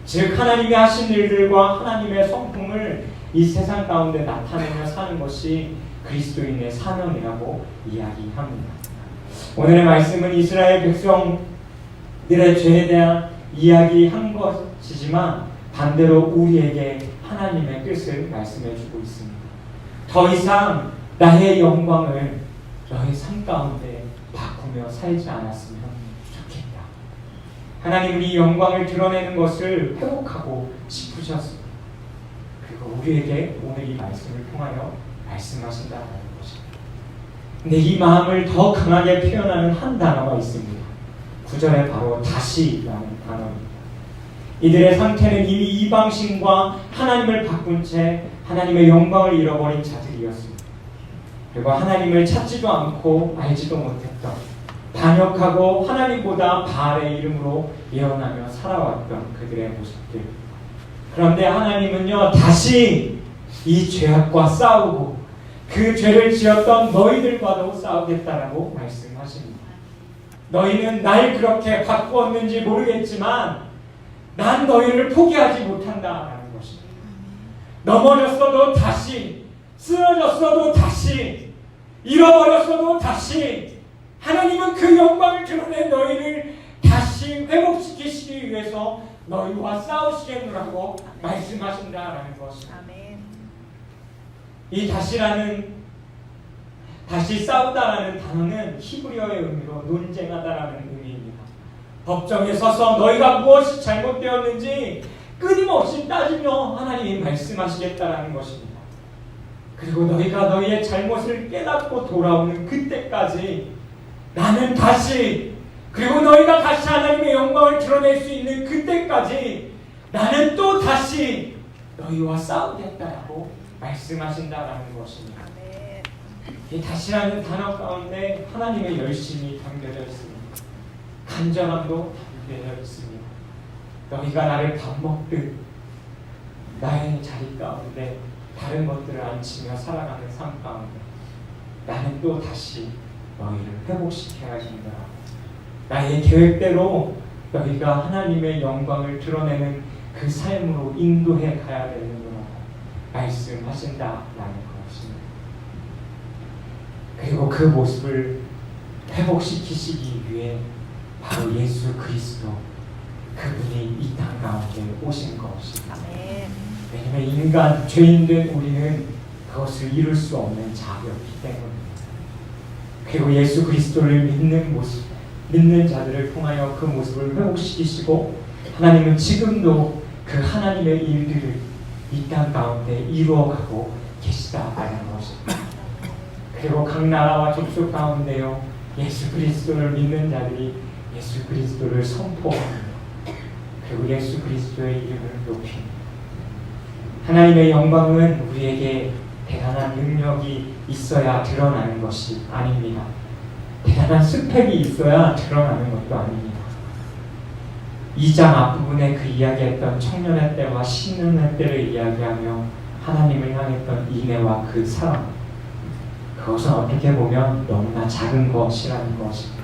즉 하나님이 하신 일들과 하나님의 성품을 이 세상 가운데 나타내며 사는 것이 그리스도인의 사명이라고 이야기합니다. 오늘의 말씀은 이스라엘 백성들의 죄에 대한 이야기한 것이지만 반대로 우리에게 하나님의 뜻을 말씀해 주고 있습니다. 더 이상 나의 영광을 너의 삶 가운데 바꾸며 살지 않았으면 좋겠다. 하나님은 이 영광을 드러내는 것을 회복하고 싶으셨습니다. 그리고 우리에게 오늘 이 말씀을 통하여 말씀하신다는 것입니다. 근데 이 마음을 더 강하게 표현하는 한 단어가 있습니다. 9절에 바로 다시라는 단어입니다. 이들의 상태는 이미 이방신과 하나님을 바꾼 채 하나님의 영광을 잃어버린 자들이었습니다. 그리고 하나님을 찾지도 않고 알지도 못했던, 반역하고 하나님보다 바알의 이름으로 예언하며 살아왔던 그들의 모습들. 그런데 하나님은요, 다시 이 죄악과 싸우고 그 죄를 지었던 너희들과도 싸우겠다라고 말씀하십니다. 너희는 날 그렇게 바꾸었는지 모르겠지만 난 너희를 포기하지 못한다라는 것입니다. 넘어졌어도 다시, 쓰러졌어도 다시, 잃어버렸어도 다시 하나님은 그 영광을 드러낸 너희를 다시 회복시키시기 위해서 너희와 싸우시겠노라고 말씀하신다라는 것입니다. 이 다시라는 다시 싸우다라는 단어는 히브리어의 의미로 논쟁하다라는 의미입니다. 법정에 서서 너희가 무엇이 잘못되었는지 끊임없이 따지며 하나님이 말씀하시겠다라는 것입니다. 그리고 너희가 너희의 잘못을 깨닫고 돌아오는 그때까지 나는 다시, 그리고 너희가 다시 하나님의 영광을 드러낼 수 있는 그때까지 나는 또 다시 너희와 싸우겠다라고 말씀하신다라는 것입니다. 이 다시라는 단어 가운데 하나님의 열심이 담겨져 있습니다. 간절함도 담겨져 있습니다. 너희가 나를 밥 먹듯 나의 자리 가운데 다른 것들을 안치며 살아가는 삶 가운데 나는 또 다시 너희를 회복시켜야 하신다. 나의 계획대로 너희가 하나님의 영광을 드러내는 그 삶으로 인도해 가야 되는구나 말씀하신다라는 것입니다. 그리고 그 모습을 회복시키시기 위해 바로 예수 그리스도 그분이 이 땅 가운데 오신 것입니다. 왜냐하면 인간, 죄인된 우리는 그것을 이룰 수 없는 자였기 때문입니다. 그리고 예수 그리스도를 믿는 모습, 믿는 자들을 통하여 그 모습을 회복시키시고 하나님은 지금도 그 하나님의 일들을 이 땅 가운데 이루어가고 계시다라는 것입니다. 그리고 각 나라와 족속 가운데요 예수 그리스도를 믿는 자들이 예수 그리스도를 선포합니다. 그리고 예수 그리스도의 이름을 높입니다. 하나님의 영광은 우리에게 대단한 능력이 있어야 드러나는 것이 아닙니다. 대단한 스펙이 있어야 드러나는 것도 아닙니다. 2장 앞부분에 그 이야기했던 청년의 때와 신년의 때를 이야기하며 하나님을 향했던 인애와 그 사랑, 그것은 어떻게 보면 너무나 작은 것이라는 것입니다.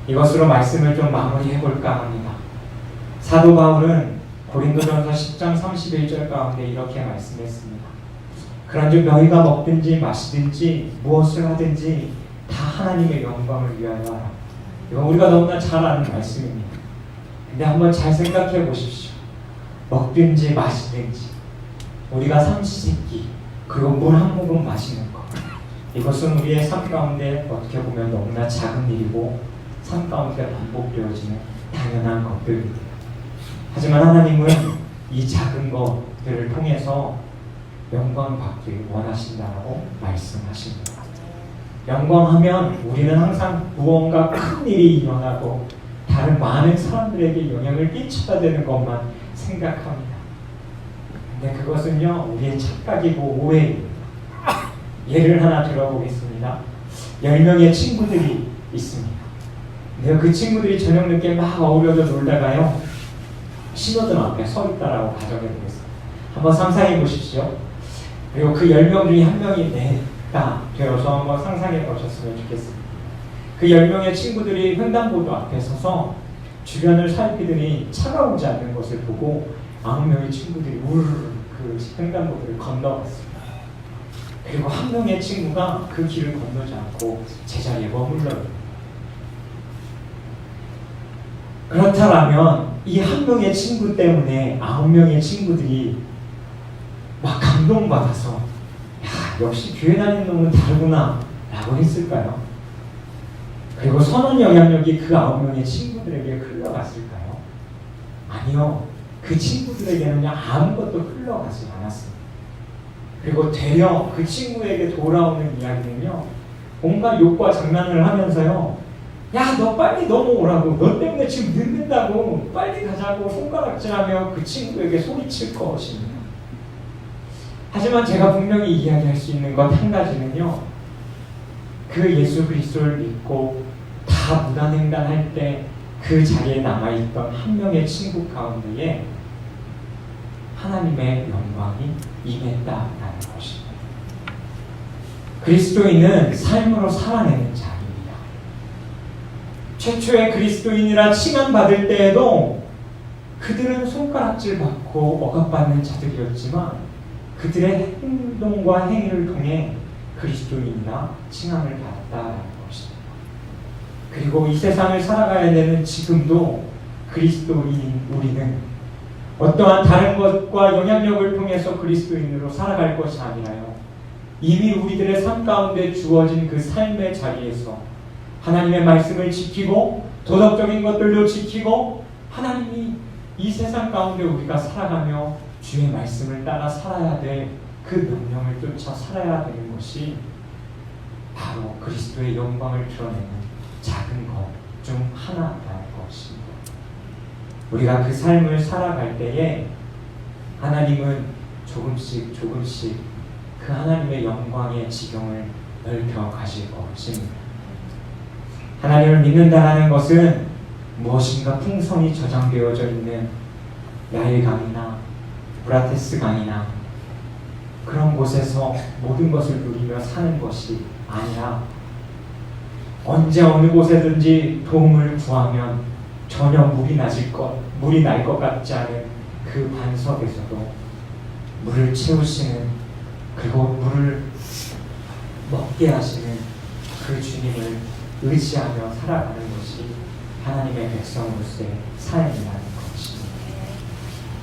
이것으로 말씀을 좀 마무리해 볼까 합니다. 사도 바울은 고린도전서 10장 31절 가운데 이렇게 말씀했습니다. 그런즉 너희가 먹든지 마시든지 무엇을 하든지 다 하나님의 영광을 위하여 하라. 이건 우리가 너무나 잘 아는 말씀입니다. 근데 한번 잘 생각해 보십시오. 먹든지 마시든지 우리가 삼시세끼 그리고 물 한 모금 마시는 것, 이것은 우리의 삶 가운데 어떻게 보면 너무나 작은 일이고 삶 가운데 반복되어지는 당연한 것들입니다. 하지만 하나님은 이 작은 것들을 통해서 영광 받기 원하신다고 말씀하십니다. 영광하면 우리는 항상 무언가 큰 일이 일어나고 다른 많은 사람들에게 영향을 끼쳐야 되는 것만 생각합니다. 근데 그것은요 우리의 착각이고 오해입니다. 예를 하나 들어보겠습니다. 10명의 친구들이 있습니다. 근데 그 친구들이 저녁 늦게 막 어우러져 놀다가요 신호등 앞에 서 있다라고 가정해 보겠습니다. 한번 상상해 보십시오. 그리고 그 10명 중에 한 명이 내가 되어서 한번 상상해 보셨으면 좋겠습니다. 그 10명의 친구들이 횡단보도 앞에 서서 주변을 살피더니 차가 오지 않는 것을 보고 9명의 친구들이 우르르 그 횡단보도를 건너갔습니다. 그리고 한 명의 친구가 그 길을 건너지 않고 제자리에 머물러요. 그렇다면 이 한 명의 친구 때문에 9명의 친구들이 막 감동받아서 야 역시 교회 다니는 놈은 다르구나 라고 했을까요? 그리고 선한 영향력이 그 9명의 친구들에게 흘러갔을까요? 아니요. 그 친구들에게는 아무것도 흘러가지 않았습니다. 그리고 되려 그 친구에게 돌아오는 이야기는요 온갖 욕과 장난을 하면서요 야 너 빨리 넘어오라고, 너 때문에 지금 늦는다고, 빨리 가자고 손가락질하며 그 친구에게 소리칠 것입니다. 하지만 제가 분명히 이야기할 수 있는 것 한 가지는요 그 예수 그리스도를 믿고 다 무단횡단할 때 그 자리에 남아있던 한 명의 친구 가운데에 하나님의 영광이 임했다라는 것입니다. 그리스도인은 삶으로 살아내는 자입니다. 최초의 그리스도인이라 칭함받을 때에도 그들은 손가락질 받고 억압받는 자들이었지만 그들의 행동과 행위를 통해 그리스도인이라 칭함을 받았다라는 것입니다. 그리고 이 세상을 살아가야 되는 지금도 그리스도인인 우리는 어떠한 다른 것과 영향력을 통해서 그리스도인으로 살아갈 것이 아니라요 이미 우리들의 삶 가운데 주어진 그 삶의 자리에서 하나님의 말씀을 지키고 도덕적인 것들도 지키고 하나님이 이 세상 가운데 우리가 살아가며 주의 말씀을 따라 살아야 될 그 명령을 쫓아 살아야 되는 것이 바로 그리스도의 영광을 드러내는 작은 것 중 하나라는 것입니다. 우리가 그 삶을 살아갈 때에 하나님은 조금씩 그 하나님의 영광의 지경을 넓혀 가실 것입니다. 하나님을 믿는다는 것은 무엇인가 풍성이 저장되어져 있는 나일강이나 브라테스 강이나 그런 곳에서 모든 것을 누리며 사는 것이 아니라 언제 어느 곳에든지 도움을 구하면 전혀 물이 날 것 같지 않은 그 반석에서도 물을 채우시는, 그리고 물을 먹게 하시는 그 주님을 의지하며 살아가는 것이 하나님의 백성으로서의 삶이라는 것입니다.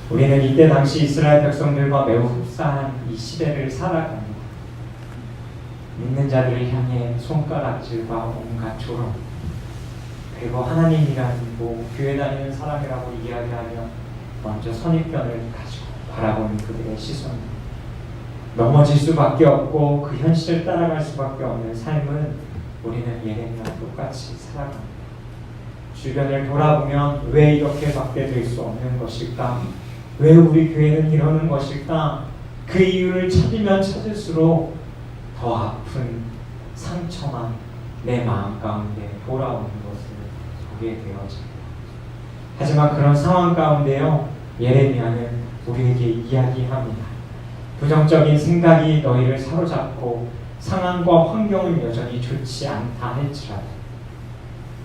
우리는 이때 당시 이스라엘 백성들과 매우 흡사한 이 시대를 살아갑니다. 믿는 자들을 향해 손가락질과 온갖 조롱, 그리고 하나님이란 교회 다니는 사람이라고 이야기하며 먼저 선입견을 가지고 바라보는 그들의 시선, 넘어질 수밖에 없고 그 현실을 따라갈 수밖에 없는 삶은 우리는 예레미야와 똑같이 살아갑니다. 주변을 돌아보면 왜 이렇게밖에 될 수 없는 것일까? 왜 우리 교회는 이러는 것일까? 그 이유를 찾으면 찾을수록 더 아픈 상처만 내 마음 가운데 돌아오는 것을 보게 되어집니다. 하지만 그런 상황 가운데요, 예레미야는 우리에게 이야기합니다. 부정적인 생각이 너희를 사로잡고 상황과 환경은 여전히 좋지 않다 할지라도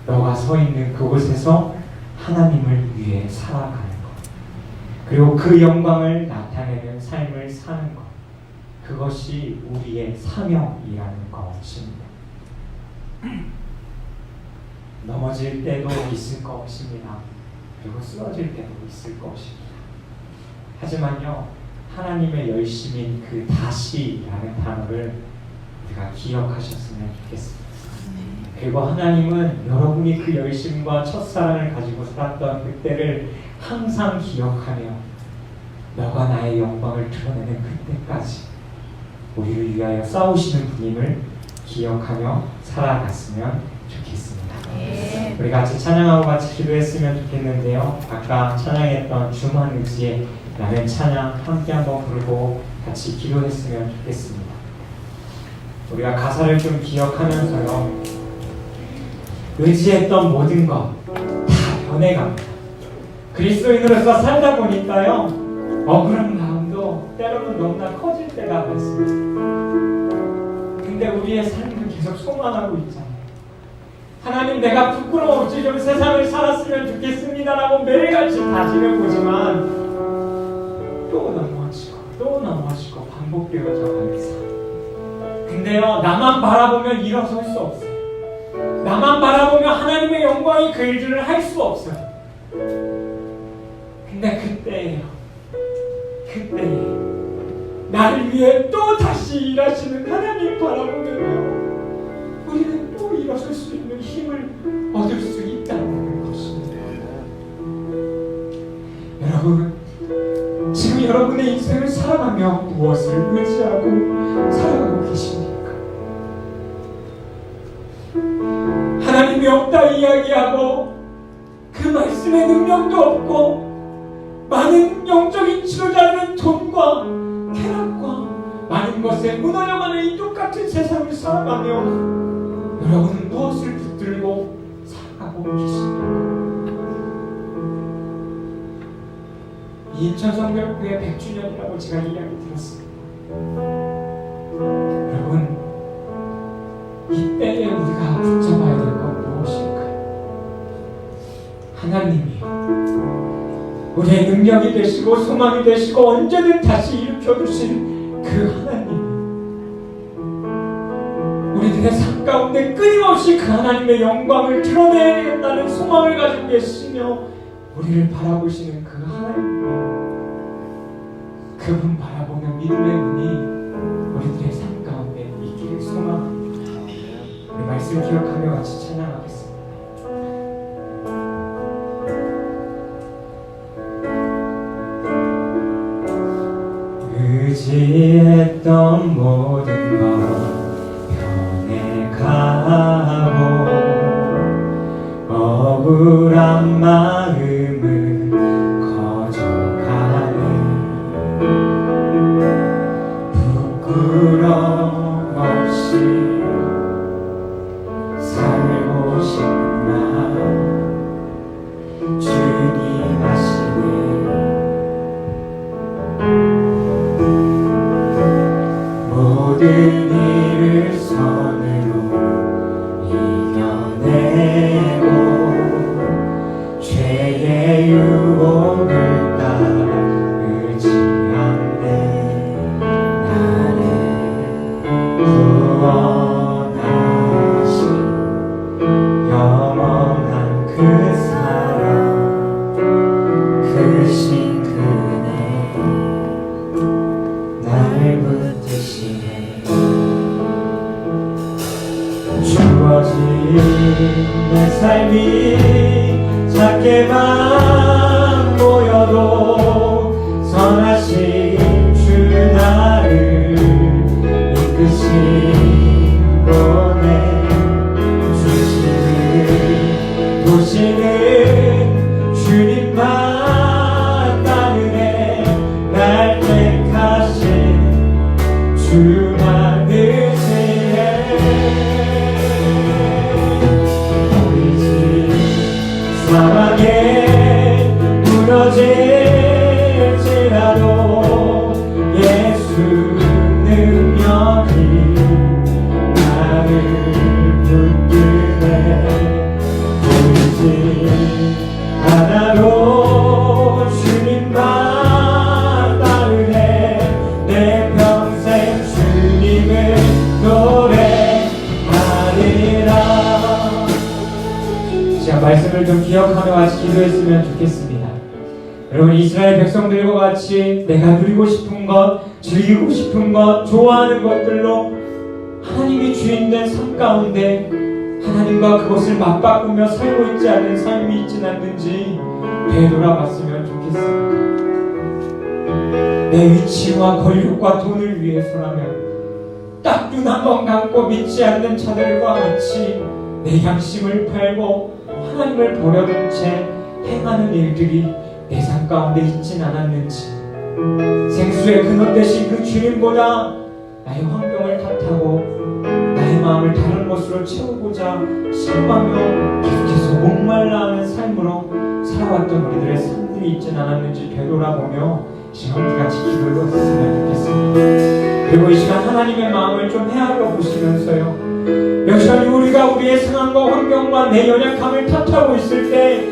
너가 서 있는 그곳에서 하나님을 위해 살아가는 것, 그리고 그 영광을 나타내는 삶을 사는 것, 그것이 우리의 사명이라는 것입니다. 넘어질 때도 있을 것입니다. 그리고 쓰러질 때도 있을 것입니다. 하지만요, 하나님의 열심인 그 다시라는 단어를 우리가 기억하셨으면 좋겠습니다. 그리고 하나님은 여러분이 그 열심과 첫사랑을 가지고 살았던 그때를 항상 기억하며 너가 나의 영광을 드러내는 그때까지 우리를 위하여 싸우시는 분임을 기억하며 살아갔으면 좋겠습니다. 네. 우리 같이 찬양하고 같이 기도했으면 좋겠는데요. 아까 찬양했던 주만 의지에 라는 찬양 함께 한번 부르고 같이 기도했으면 좋겠습니다. 우리가 가사를 좀 기억하면서요, 의지했던 모든 것 다 변해갑니다. 그리스도인으로서 살다 보니까요, 억울한 마음도 때로는 너무나 커질 때가 많습니다. 근데 우리의 삶은 계속 소망하고 있잖아요. 하나님, 내가 부끄러움 없이 좀 세상을 살았으면 좋겠습니다라고 매일같이 다짐해 보지만 또 넘어지고 반복되어져 갑니다. 근데요, 나만 바라보면 일어설 수 없어요. 나만 바라보면 하나님의 영광이 그 일들을 할 수 없어요. 근데 그때에 나를 위해 또 다시 일하시는 하나님 바라보면요, 우리는 또 일어설 수 있는 힘을 얻을 수 있다는 것입니다. 여러분, 지금 여러분의 인생을 살아가며 무엇을 의지하고 살아가고 계십니까? 하나님이 없다 이야기하고 그 말씀의 능력도 없고 많은 영적인 지도자는 돈과 쾌락과 많은 것에 무너져가는 이 똑같은 세상을 살아가며 여러분은 무엇을 붙들고 살아가고 계십니까? 인천성결교회 100주년이라고 제가 이야기 들었습니다. 여러분, 이때에 우리가 붙잡아야 될 건 무엇일까요? 하나님이 우리의 능력이 되시고 소망이 되시고 언제든 다시 일으켜주신 그 하나님, 우리들의 삶 가운데 끊임없이 그 하나님의 영광을 드러내야겠다는 소망을 가지고 계시며 우리를 바라보시는 그 하나님, 그분 바라보는 믿음의 눈이 우리들의 삶 가운데 말씀 기억하며 같이 찬양하겠습니다. 의지했던 모든 것 변해가고 억울한 마음은 커져가네. 부끄럼 없이 살고 싶은 마음 주님 아시네. 모든 일을 선으로 이겨내고 죄의 유혹을 따르지 않네. 나를 구원하신 영원한 그 사랑 크신 그네 나를 붙드시네. 주어진 내 삶이 작게만 보여도 선하신 주 나를 이끄신 분의 주시는 도시는 주님만 따르네. 날 택하신 주만 의지해. 보이지 사랑에 무너질지라도 예수 능력이 나를 붙드네. 보이지 하나로 주님만 따르네. 내 평생 주님을 노래하리라. 자, 말씀을 좀 기억하며 같이 기도했으면 좋겠습니다. 여러분, 이스라엘 백성들과 같이 내가 누리고 싶은 것, 즐기고 싶은 것, 좋아하는 것들로 하나님이 주인된 삶 가운데 하나님과 그것을 맞바꾸며 살고 있지 않는 삶이 있진 않는지 되돌아봤으면 좋겠습니다. 내 위치와 권력과 돈을 위해서라면 딱 눈 한 번 감고 믿지 않는 자들과 같이 내 양심을 팔고 하나님을 버려둔 채 행하는 일들이 내 삶 가운데 있진 않았는지, 생수의 근원 되신 그 주님보다 나의 환경을 탓하고 나의 마음을 다른 것으로 채우고자 실험하며 계속해서 목말라 하는 삶으로 살아왔던 우리들의 삶들이 있진 않았는지 되돌아보며 시험기같이 기도를 했으면 좋겠습니다. 그리고 이 시간 하나님의 마음을 좀 헤아려 보시면서요, 여전히 우리가 우리의 상황과 환경과 내 연약함을 탓하고 있을 때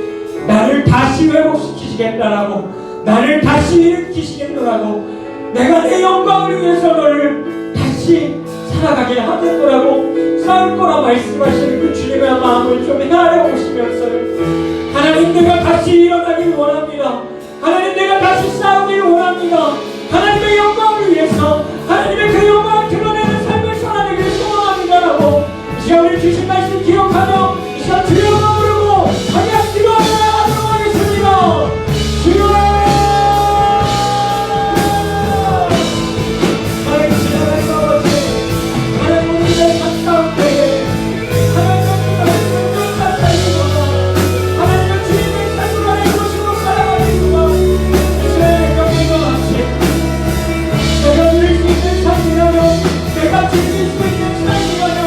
나를 다시 회복시키시겠다라고, 나를 다시 일으키시겠노라고, 내가 내 영광을 위해서 너를 다시 살아가게 하는 거라고, 싸울 거라 말씀하시는 그 주님의 마음을 좀 헤아려 보시면서요, 하나님 내가 다시 일어나길 원합니다. 하나님 내가 다시 싸우길 원합니다. 하나님의 영광을 위해서 하나님의 그 영광을 드러내는 삶을 살아내길 소원합니다라고 이 시간을 주신 말씀 기억하며 이 시간 주여 부르고 함께 기도하도록 하겠습니다. 주여! 하나님 지나갈 것 없이 하나님 우리의 삶 가운데 하나님의 말씀을 쫓아다니고 하나님의 주님의 삶을 안에 모시고 살아가니까 이스라엘 경기가 같이 내가 누릴 수 있는 삶이라면, 내가 즐길 수 있는 삶이라면,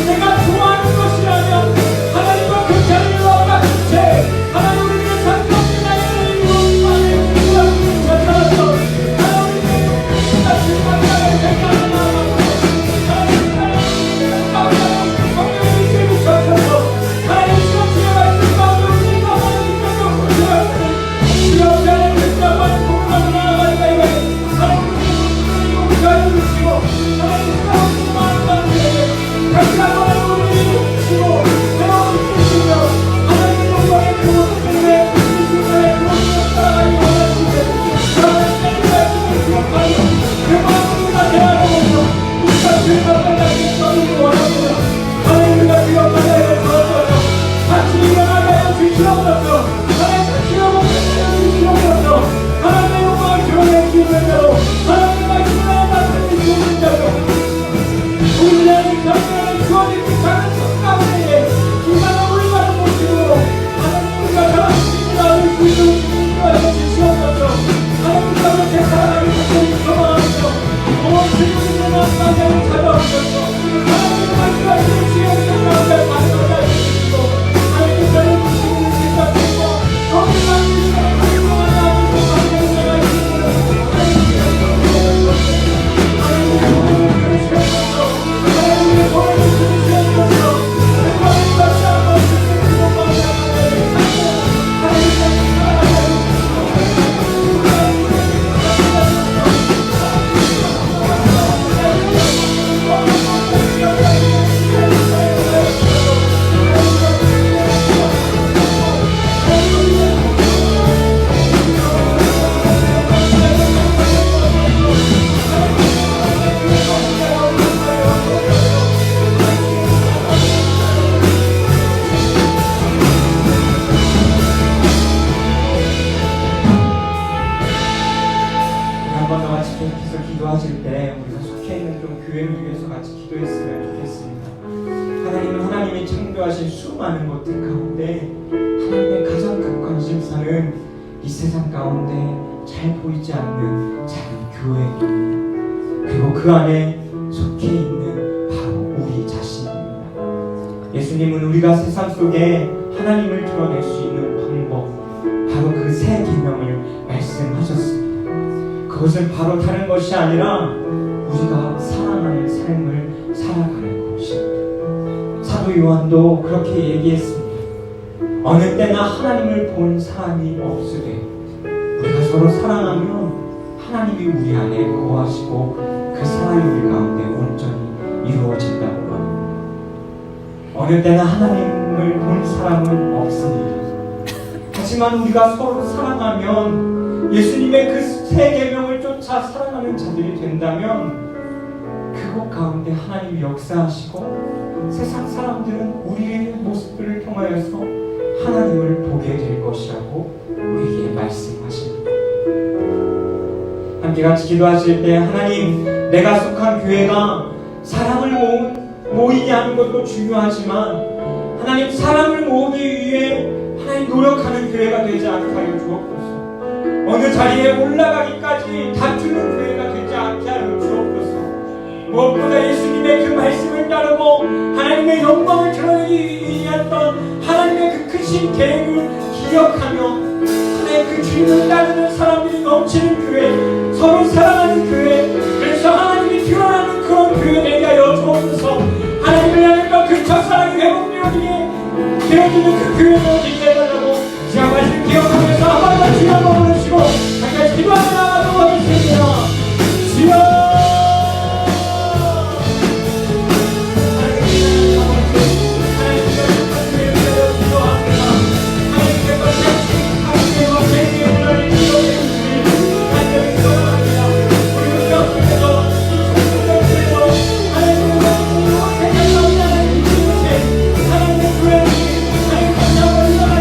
내가 좋아하는 것이라면 것들 가운데 하나님의 가장 큰 관심사는 이 세상 가운데 잘 보이지 않는 작은 교회입니다. 그리고 그 안에 속해 있는 바로 우리 자신입니다. 예수님은 우리가 세상 속에 하나님을 드러낼 수 있는 방법, 바로 그 세 계명을 말씀하셨습니다. 그것은 바로 다른 것이 아니라 우리가 사랑하는 삶을 살아가는 것입니다. 사도 요한도 그렇게 얘기했습니다. 어느 때나 하나님을 본 사람이 없으되 우리가 서로 사랑하면 하나님이 우리 안에 거하시고 그 사랑이 우리 가운데 온전히 이루어진다고 합니다. 어느 때나 하나님을 본 사람은 없습니다. 하지만 우리가 서로 사랑하면 예수님의 그 세 계명을 쫓아 사랑하는 자들이 된다면 그곳 가운데 하나님이 역사하시고 세상 사람들은 우리의 모습들을 통하여서 하나님을 보게 될 것이라고 우리에게 말씀하십니다. 함께 같이 기도하실 때 하나님, 내가 속한 교회가 사람을 모이게 하는 것도 중요하지만 하나님, 사람을 모으기 위해 하나님 노력하는 교회가 되지 않게 하여 주옵소서. 어느 자리에 올라가기까지 다투는 교회가 되지 않게 하여 주옵소서. 무엇보다 예수님의 그 말씀을 따르고 하나님의 영광을 드러내기 위했던 하나님의 그 크신 계획을 기억하며 하나님의 그 주님을 따르는 사람들이 넘치는 교회, 서로 사랑하는 교회, 그래서 하나님이 드러나는 그런 교회 되게 하여 주옵소서. 하나님을 향했던 그 첫사랑이 회복되어지게 되어지는 그 교회가 되게 해달라고 지금 말씀 기억하면서 한 번 더 주여 한번 부르시고 함께 기도하며 도와주세요. 주여. 하나님의 교회를 하나님 감사합니다.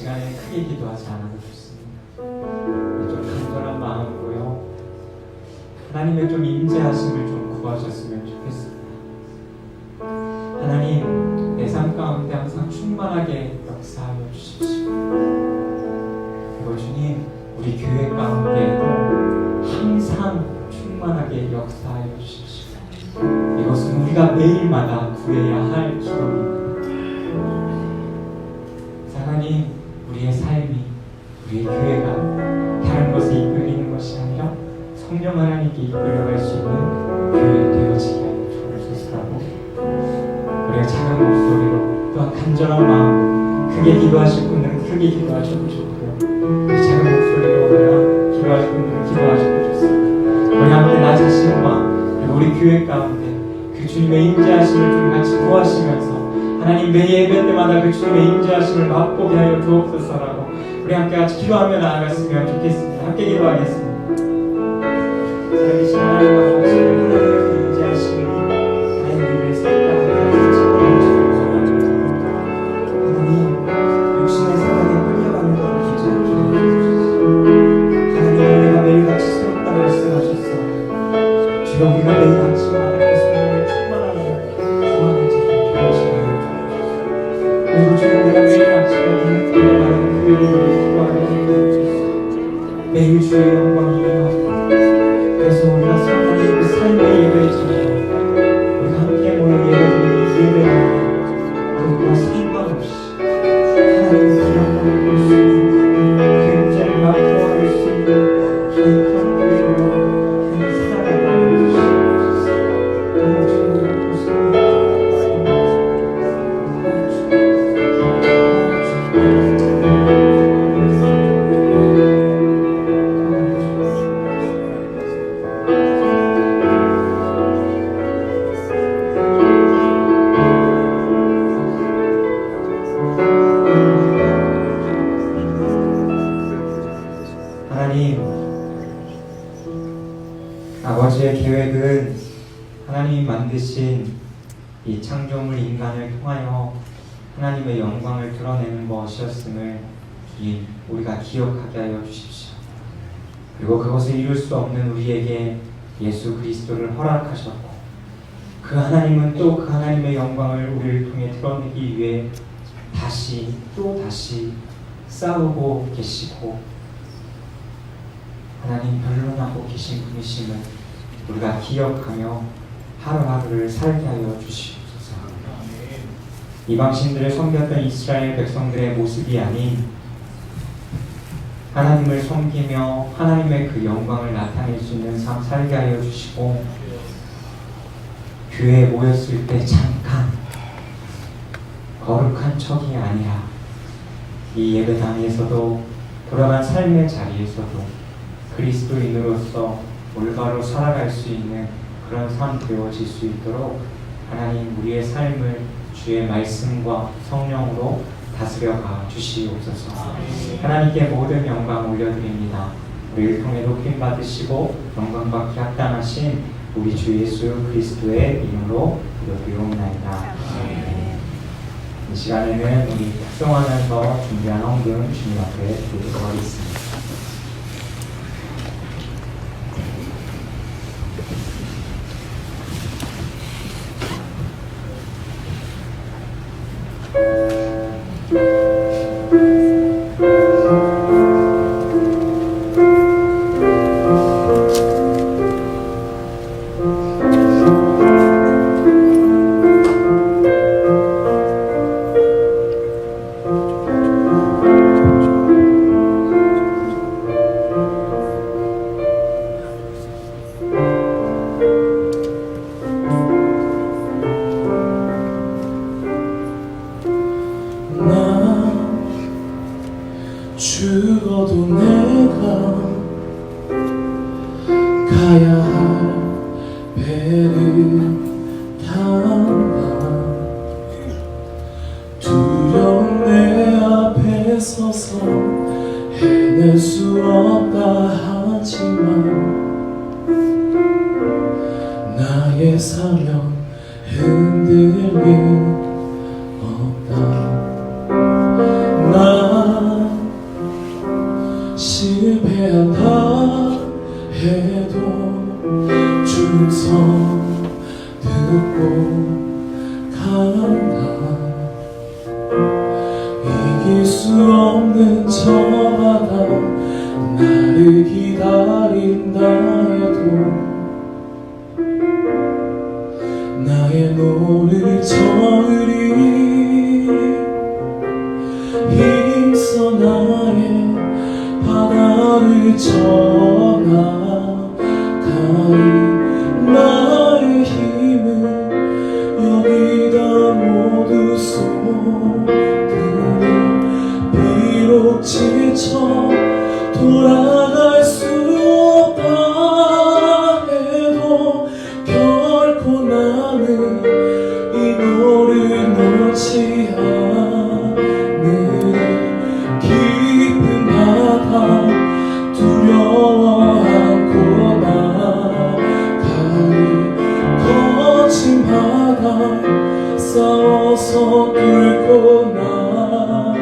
시간에 크게 기도하지 않아도 좋습니다. 좀 간절한 마음으로요, 하나님의 좀 임재하심을 좀 구하셨으면 좋겠습니다. 하나님, 내 삶 가운데 항상 충만하게 역사하여 주십시오. 그리고 주님, 우리 교회 가운데에도 항상 충만하게 역사하여 주십시오. 이것은 우리가 매일마다 구해야 할 기도입니다. 하나님, 우리의 삶이, 우리의 교회가 다른 것에 이끌리는 것이 아니라 성령 하나님께 이끌려갈 수 있는 교회 되어지게 하여 주옵소서라고, 우리가 작은 목소리로 또한 간절한 마음으로 크게 기도하실 분들은 크게 기도하셔도 좋고요, 작은 목소리로 우리가 기도하실 분들은 기도하셔도 좋습니다. 우리 함께 나 자신과 그리고 우리 교회 가운데 그 주님의 임재하심을 좀 같이 구하시면서 하나님, 매 예배 때마다 그 주님의 임재하심을 맛보게 하여 주옵소서라고 우리 함께 같이 기도하며 나아갔으면 좋겠습니다. 함께 기도하겠습니다. 살아계신 하나님과 같이 하나님의 임재하심을 하나님 우리의 삶 가운데 집어넣으시옵소서. 하나님, 육신의 생각에 끌려가는 것을 주지 않게 하옵소서. 하나님, 내가 매일같이 새롭다 말씀하셨어. 주여, 우리가 매일 아침마다 그 성령을 충만하게 구하는 자들 되어지게 그리고 주님, 내가 매일 아침에 기도하는 교회를 기도하는 주옵소서. 매일 주의 영광이 임하고, 그래서 우리가 성령의 그 삶의 예배를 드리고 우리가 함께 모여 예배드리는 예배를 그것과 상관없이 하나님의 영광을 볼 수 있는 그 임재를 맛보아볼 수 있는 그런 교회로 하나님 살아가게 하여 주시옵소서. 오늘 주님을 보십니다. 하나님, 아버지의 계획은 하나님이 만드신 이 창조물 인간을 통하여 하나님의 영광을 드러내는 것이었음을 주님, 우리가 기억하게 하여 주십시오. 그리고 그것을 이룰 수 없는 우리에게 예수 그리스도를 허락하셨고, 그 하나님은 또 그 하나님의 영광을 우리를 통해 드러내기 위해 다시 또 다시 싸우고 계시고 하나님 변론하고 계신 분이심을 우리가 기억하며 하루하루를 살게 하여 주시옵소서. 이방신들을 섬겼던 이스라엘 백성들의 모습이 아닌 하나님을 섬기며 하나님의 그 영광을 나타낼 수 있는 삶 살게 하여 주시고, 교회에 모였을 때 잠깐 거룩한 척이 아니라 이 예배당에서도 돌아간 삶의 자리에서도 그리스도인으로서 올바로 살아갈 수 있는 그런 삶 되어질 수 있도록 하나님, 우리의 삶을 주의 말씀과 성령으로 다스려가 주시옵소서. 하나님께 모든 영광 올려드립니다. 우리를 통해 높임 받으시고 영광받기 합당하신 우리 주 예수 그리스도의 이름으로 기도드리옵나이다. 이 시간에는 우리 합성하면서 준비한 헌금 주님 앞에 드리도록 하겠습니다. 죽어도 내가 가야 할 배를 타나 두려운 내 앞에 서서 해낼 수 없다 하지만 나의 사명 흔들림 없다. 나 없는 저 바다 나를 기다린다 해도 나의 노를 저으리 힘써 나의 바다를 전하가리 나의 힘을 여기다 모두 쏟으리 비록 지쳐 돌아갈 수 없다 해도 결코 나는 이 너를 놓지 않으리 깊은 바다 두려워 않고 나가리 거친 바다 싸워서 뚫고 나가리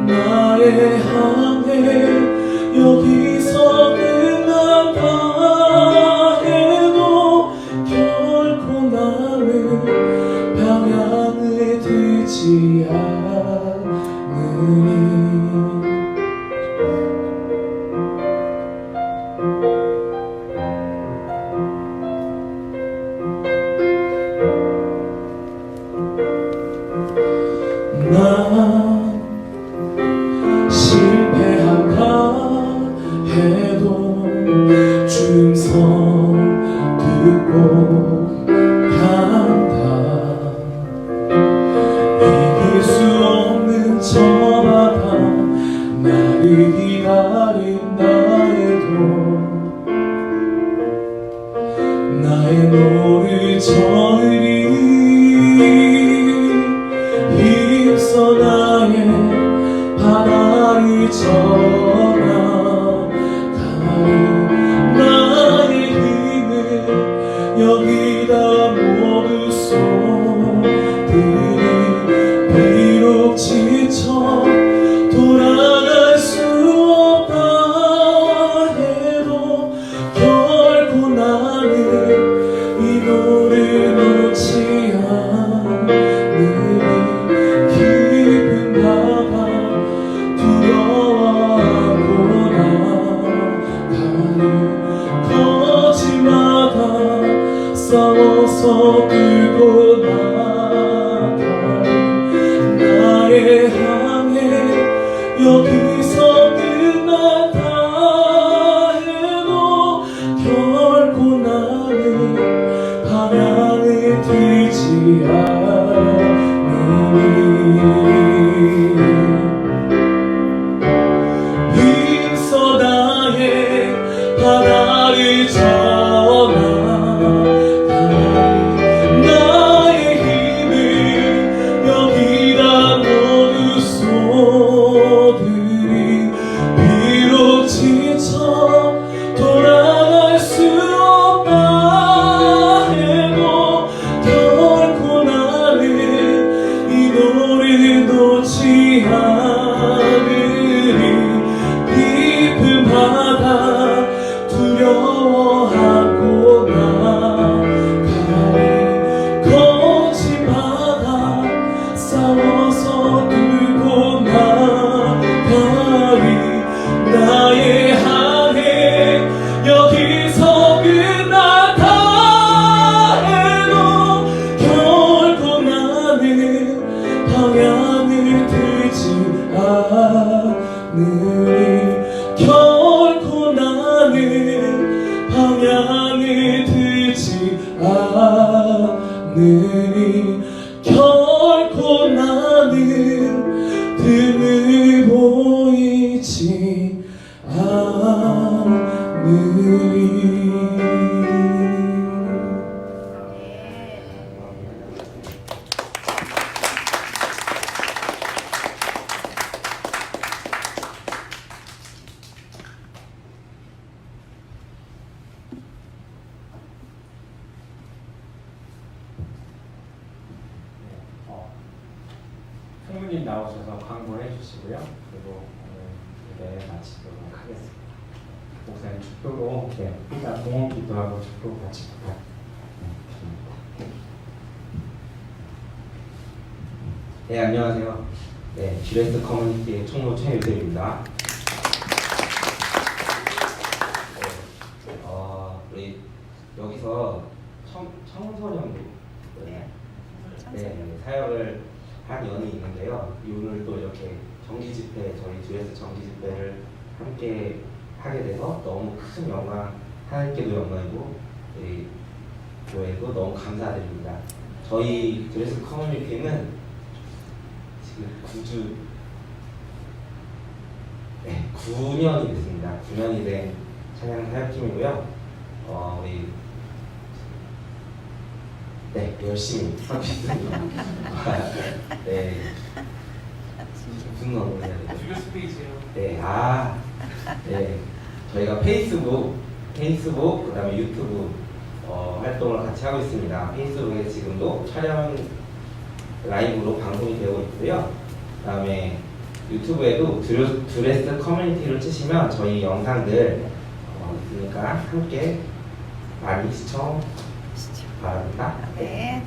나의 항해 여기서 끝난다 해도 결코 나는 방향을 들지 않으리 난 실패한다 해도 주님 성 듣고 간다 이길 수 없는 저 바다 나를 기다린다 해도 나의 노를 저으리 힘써 나의 바다를 전하가리 나의 힘을 여기다 모두 쏟으리 비록 지쳐 돌아갈 수 없다 해도 결코 나는 이 노를 놓지 않으리 깊은 바다 두려워 않고 나가리 거친 바다 싸워서 뚫고 나가리 나의 항해 여기서 끝난다 해도 결코 나는 방향을 들지 않으리 힘써 나의 바다를 전하가리 나의 힘을 여기다 모두 쏟으리 비록 지쳐 돌아갈 수 없다 해도 결코 나는 이 노를 놓지 않으리 깊은 바다 두려워 않고 나가리 거친 바다 싸워서 뚫고 나가리 나의 항해 여기서 끝난다 해도 결코 나는 방향을 들지 않으리 결코 나는 방향을 들지 않으리 결코 나는 등을 보이지 않으리 총무님 나오셔서 광고를 해주시고요. 그리고 오늘 예배 마치도록 하겠습니다. 목사님 축도로 일단 공헌 기도하고 축도 같이 부탁드립니다. 네, 안녕하세요. 네, GS 커뮤니티의 총무 최유대입니다. 우리 여기서 청소년부 사역을 한 연이 있는데요. 오늘 또 이렇게 정기 집회, 저희 GS 정기 집회를 함께 하게 돼서 너무 큰 영광, 하나님께도 영광이고 우리 교회도 너무 감사드립니다. 저희 GS 커뮤니티는 지금 9년이 됐습니다. 9년이 된 찬양 사역팀이고요. 우리 열심히 하고 있습니다. 네, 무슨 언어를 해야 되죠? 주교스 페이지요. 네, 저희가 페이스북 그다음에 유튜브 활동을 같이 하고 있습니다. 페이스북에 지금도 촬영 라이브로 방송이 되고 있고요. 그다음에 유튜브에도 드레스 커뮤니티를 치시면 저희 영상들 있으니까 함께 많이 시청 바랍니다. 네.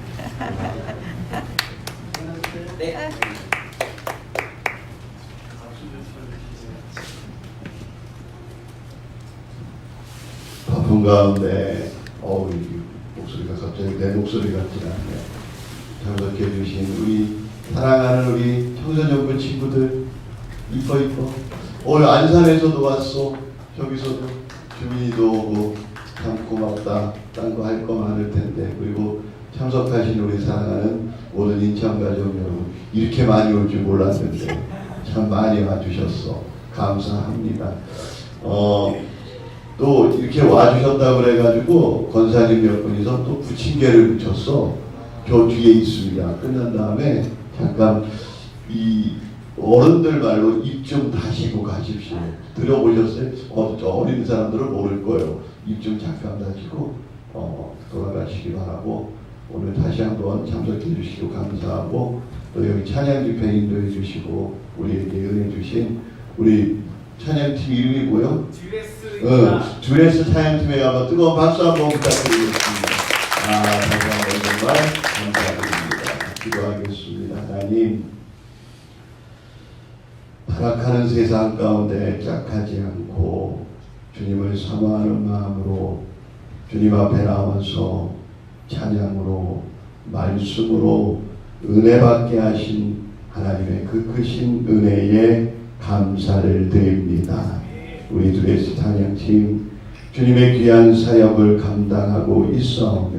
네. 바쁜 가운데 이 목소리가 갑자기 내 목소리 같지 않네. 참석해 주신 우리 사랑하는 우리 청소년부 친구들 이뻐 오늘 안산에서도 왔어. 저기서도 주민이도 오고 참 고맙다. 딴 거 할 거 많을 텐데. 그리고 참석하신 우리 사랑하는 모든 인천 가족 여러분 이렇게 많이 올 줄 몰랐는데 참 많이 와주셨어. 감사합니다. 또 이렇게 와주셨다고 그래가지고 권사님 몇 분이서 또 부침개를 붙였어. 저 뒤에 있습니다. 끝난 다음에 잠깐 이 어른들 말로 입 좀 다시고 가십시오. 들어보셨어요? 저 어린 사람들은 모를 거예요. 입 좀 잠깐 다시고 돌아가시기 바라고 오늘 다시 한번 참석해 주시고 감사하고 또 여기 찬양 집회 인도해 주시고 우리에게 은혜 주신 우리 찬양팀 이름이 뭐요? 듀레스 찬양팀에 가서 뜨거운 박수 한번 부탁드리겠습니다. 다시 한번 정말 감사드립니다. 기도하겠습니다. 하나님, 타락하는 세상 가운데 짝하지 않고 주님을 사모하는 마음으로 주님 앞에 나와서 찬양으로 말씀으로 은혜 받게 하신 하나님의 그 크신 은혜에 감사를 드립니다. 우리 드레스 찬양팀 주님의 귀한 사역을 감당하고 있사오매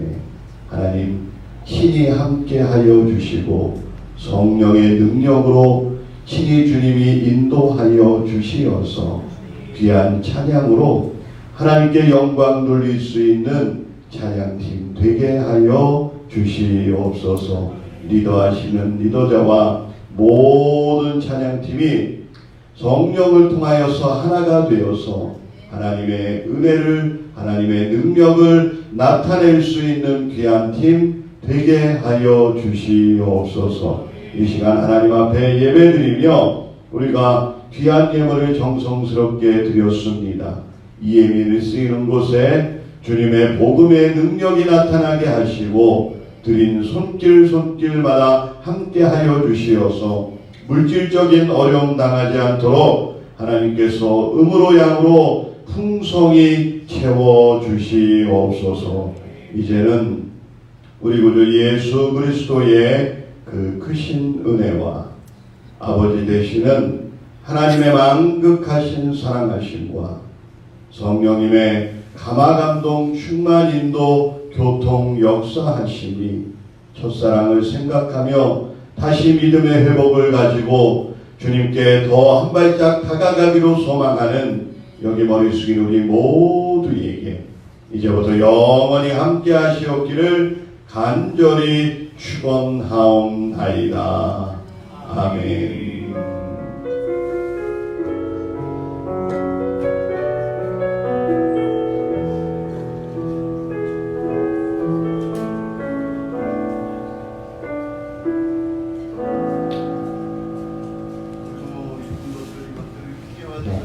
하나님 친히 함께하여 주시고 성령의 능력으로 친히 주님이 인도하여 주시어서 귀한 찬양으로 하나님께 영광 돌릴 수 있는 찬양팀 되게 하여 주시옵소서. 리더하시는 리더자와 모든 찬양팀이 성령을 통하여서 하나가 되어서 하나님의 은혜를 하나님의 능력을 나타낼 수 있는 귀한 팀 되게 하여 주시옵소서. 이 시간 하나님 앞에 예배드리며 우리가 귀한 예물을 정성스럽게 드렸습니다. 이 예물을 쓰이는 곳에 주님의 복음의 능력이 나타나게 하시고 드린 손길마다 함께하여 주시어서 물질적인 어려움 당하지 않도록 하나님께서 음으로 양으로 풍성히 채워주시옵소서. 이제는 우리 구주 예수 그리스도의 그 크신 은혜와 아버지 되시는 하나님의 만극하신 사랑하심과 성령님의 감화감동 충만 인도 교통 역사하심이 첫사랑을 생각하며 다시 믿음의 회복을 가지고 주님께 더 한 발짝 다가가기로 소망하는 여기 머리 숙인 우리 모두에게 이제부터 영원히 함께 하시옵기를 간절히 축원하옵나이다. 아멘.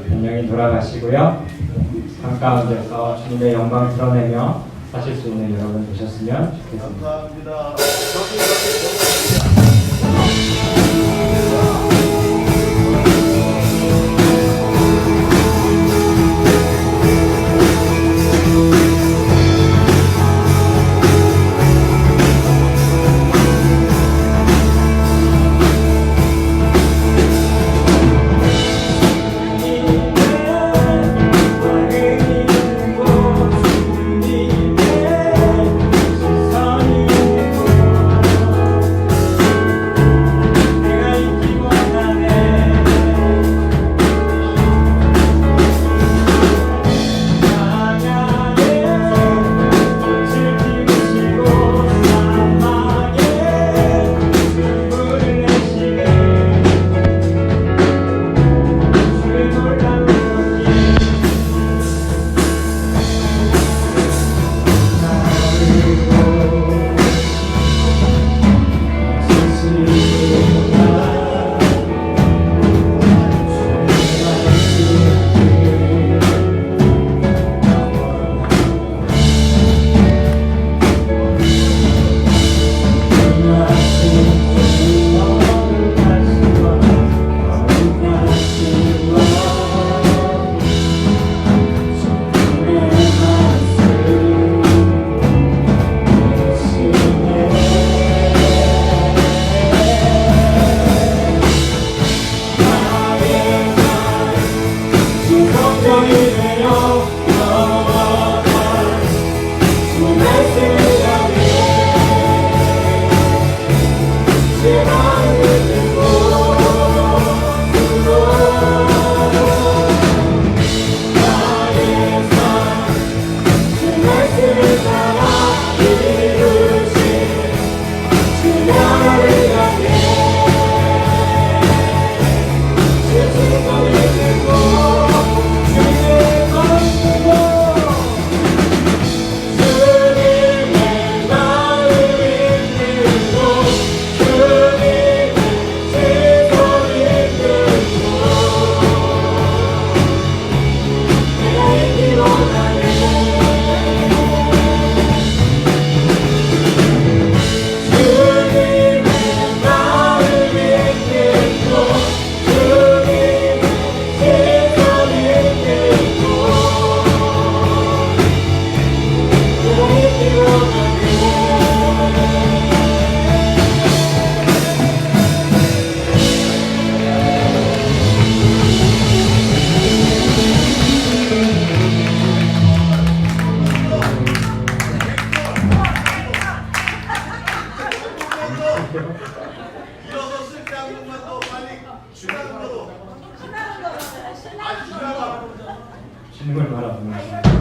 분명히 돌아가시고요. 삶 가운데서 주님의 영광 드러내며 사실 수 있는 여러분 되셨으면 좋겠습니다. 감사합니다. 주님을 바라보면서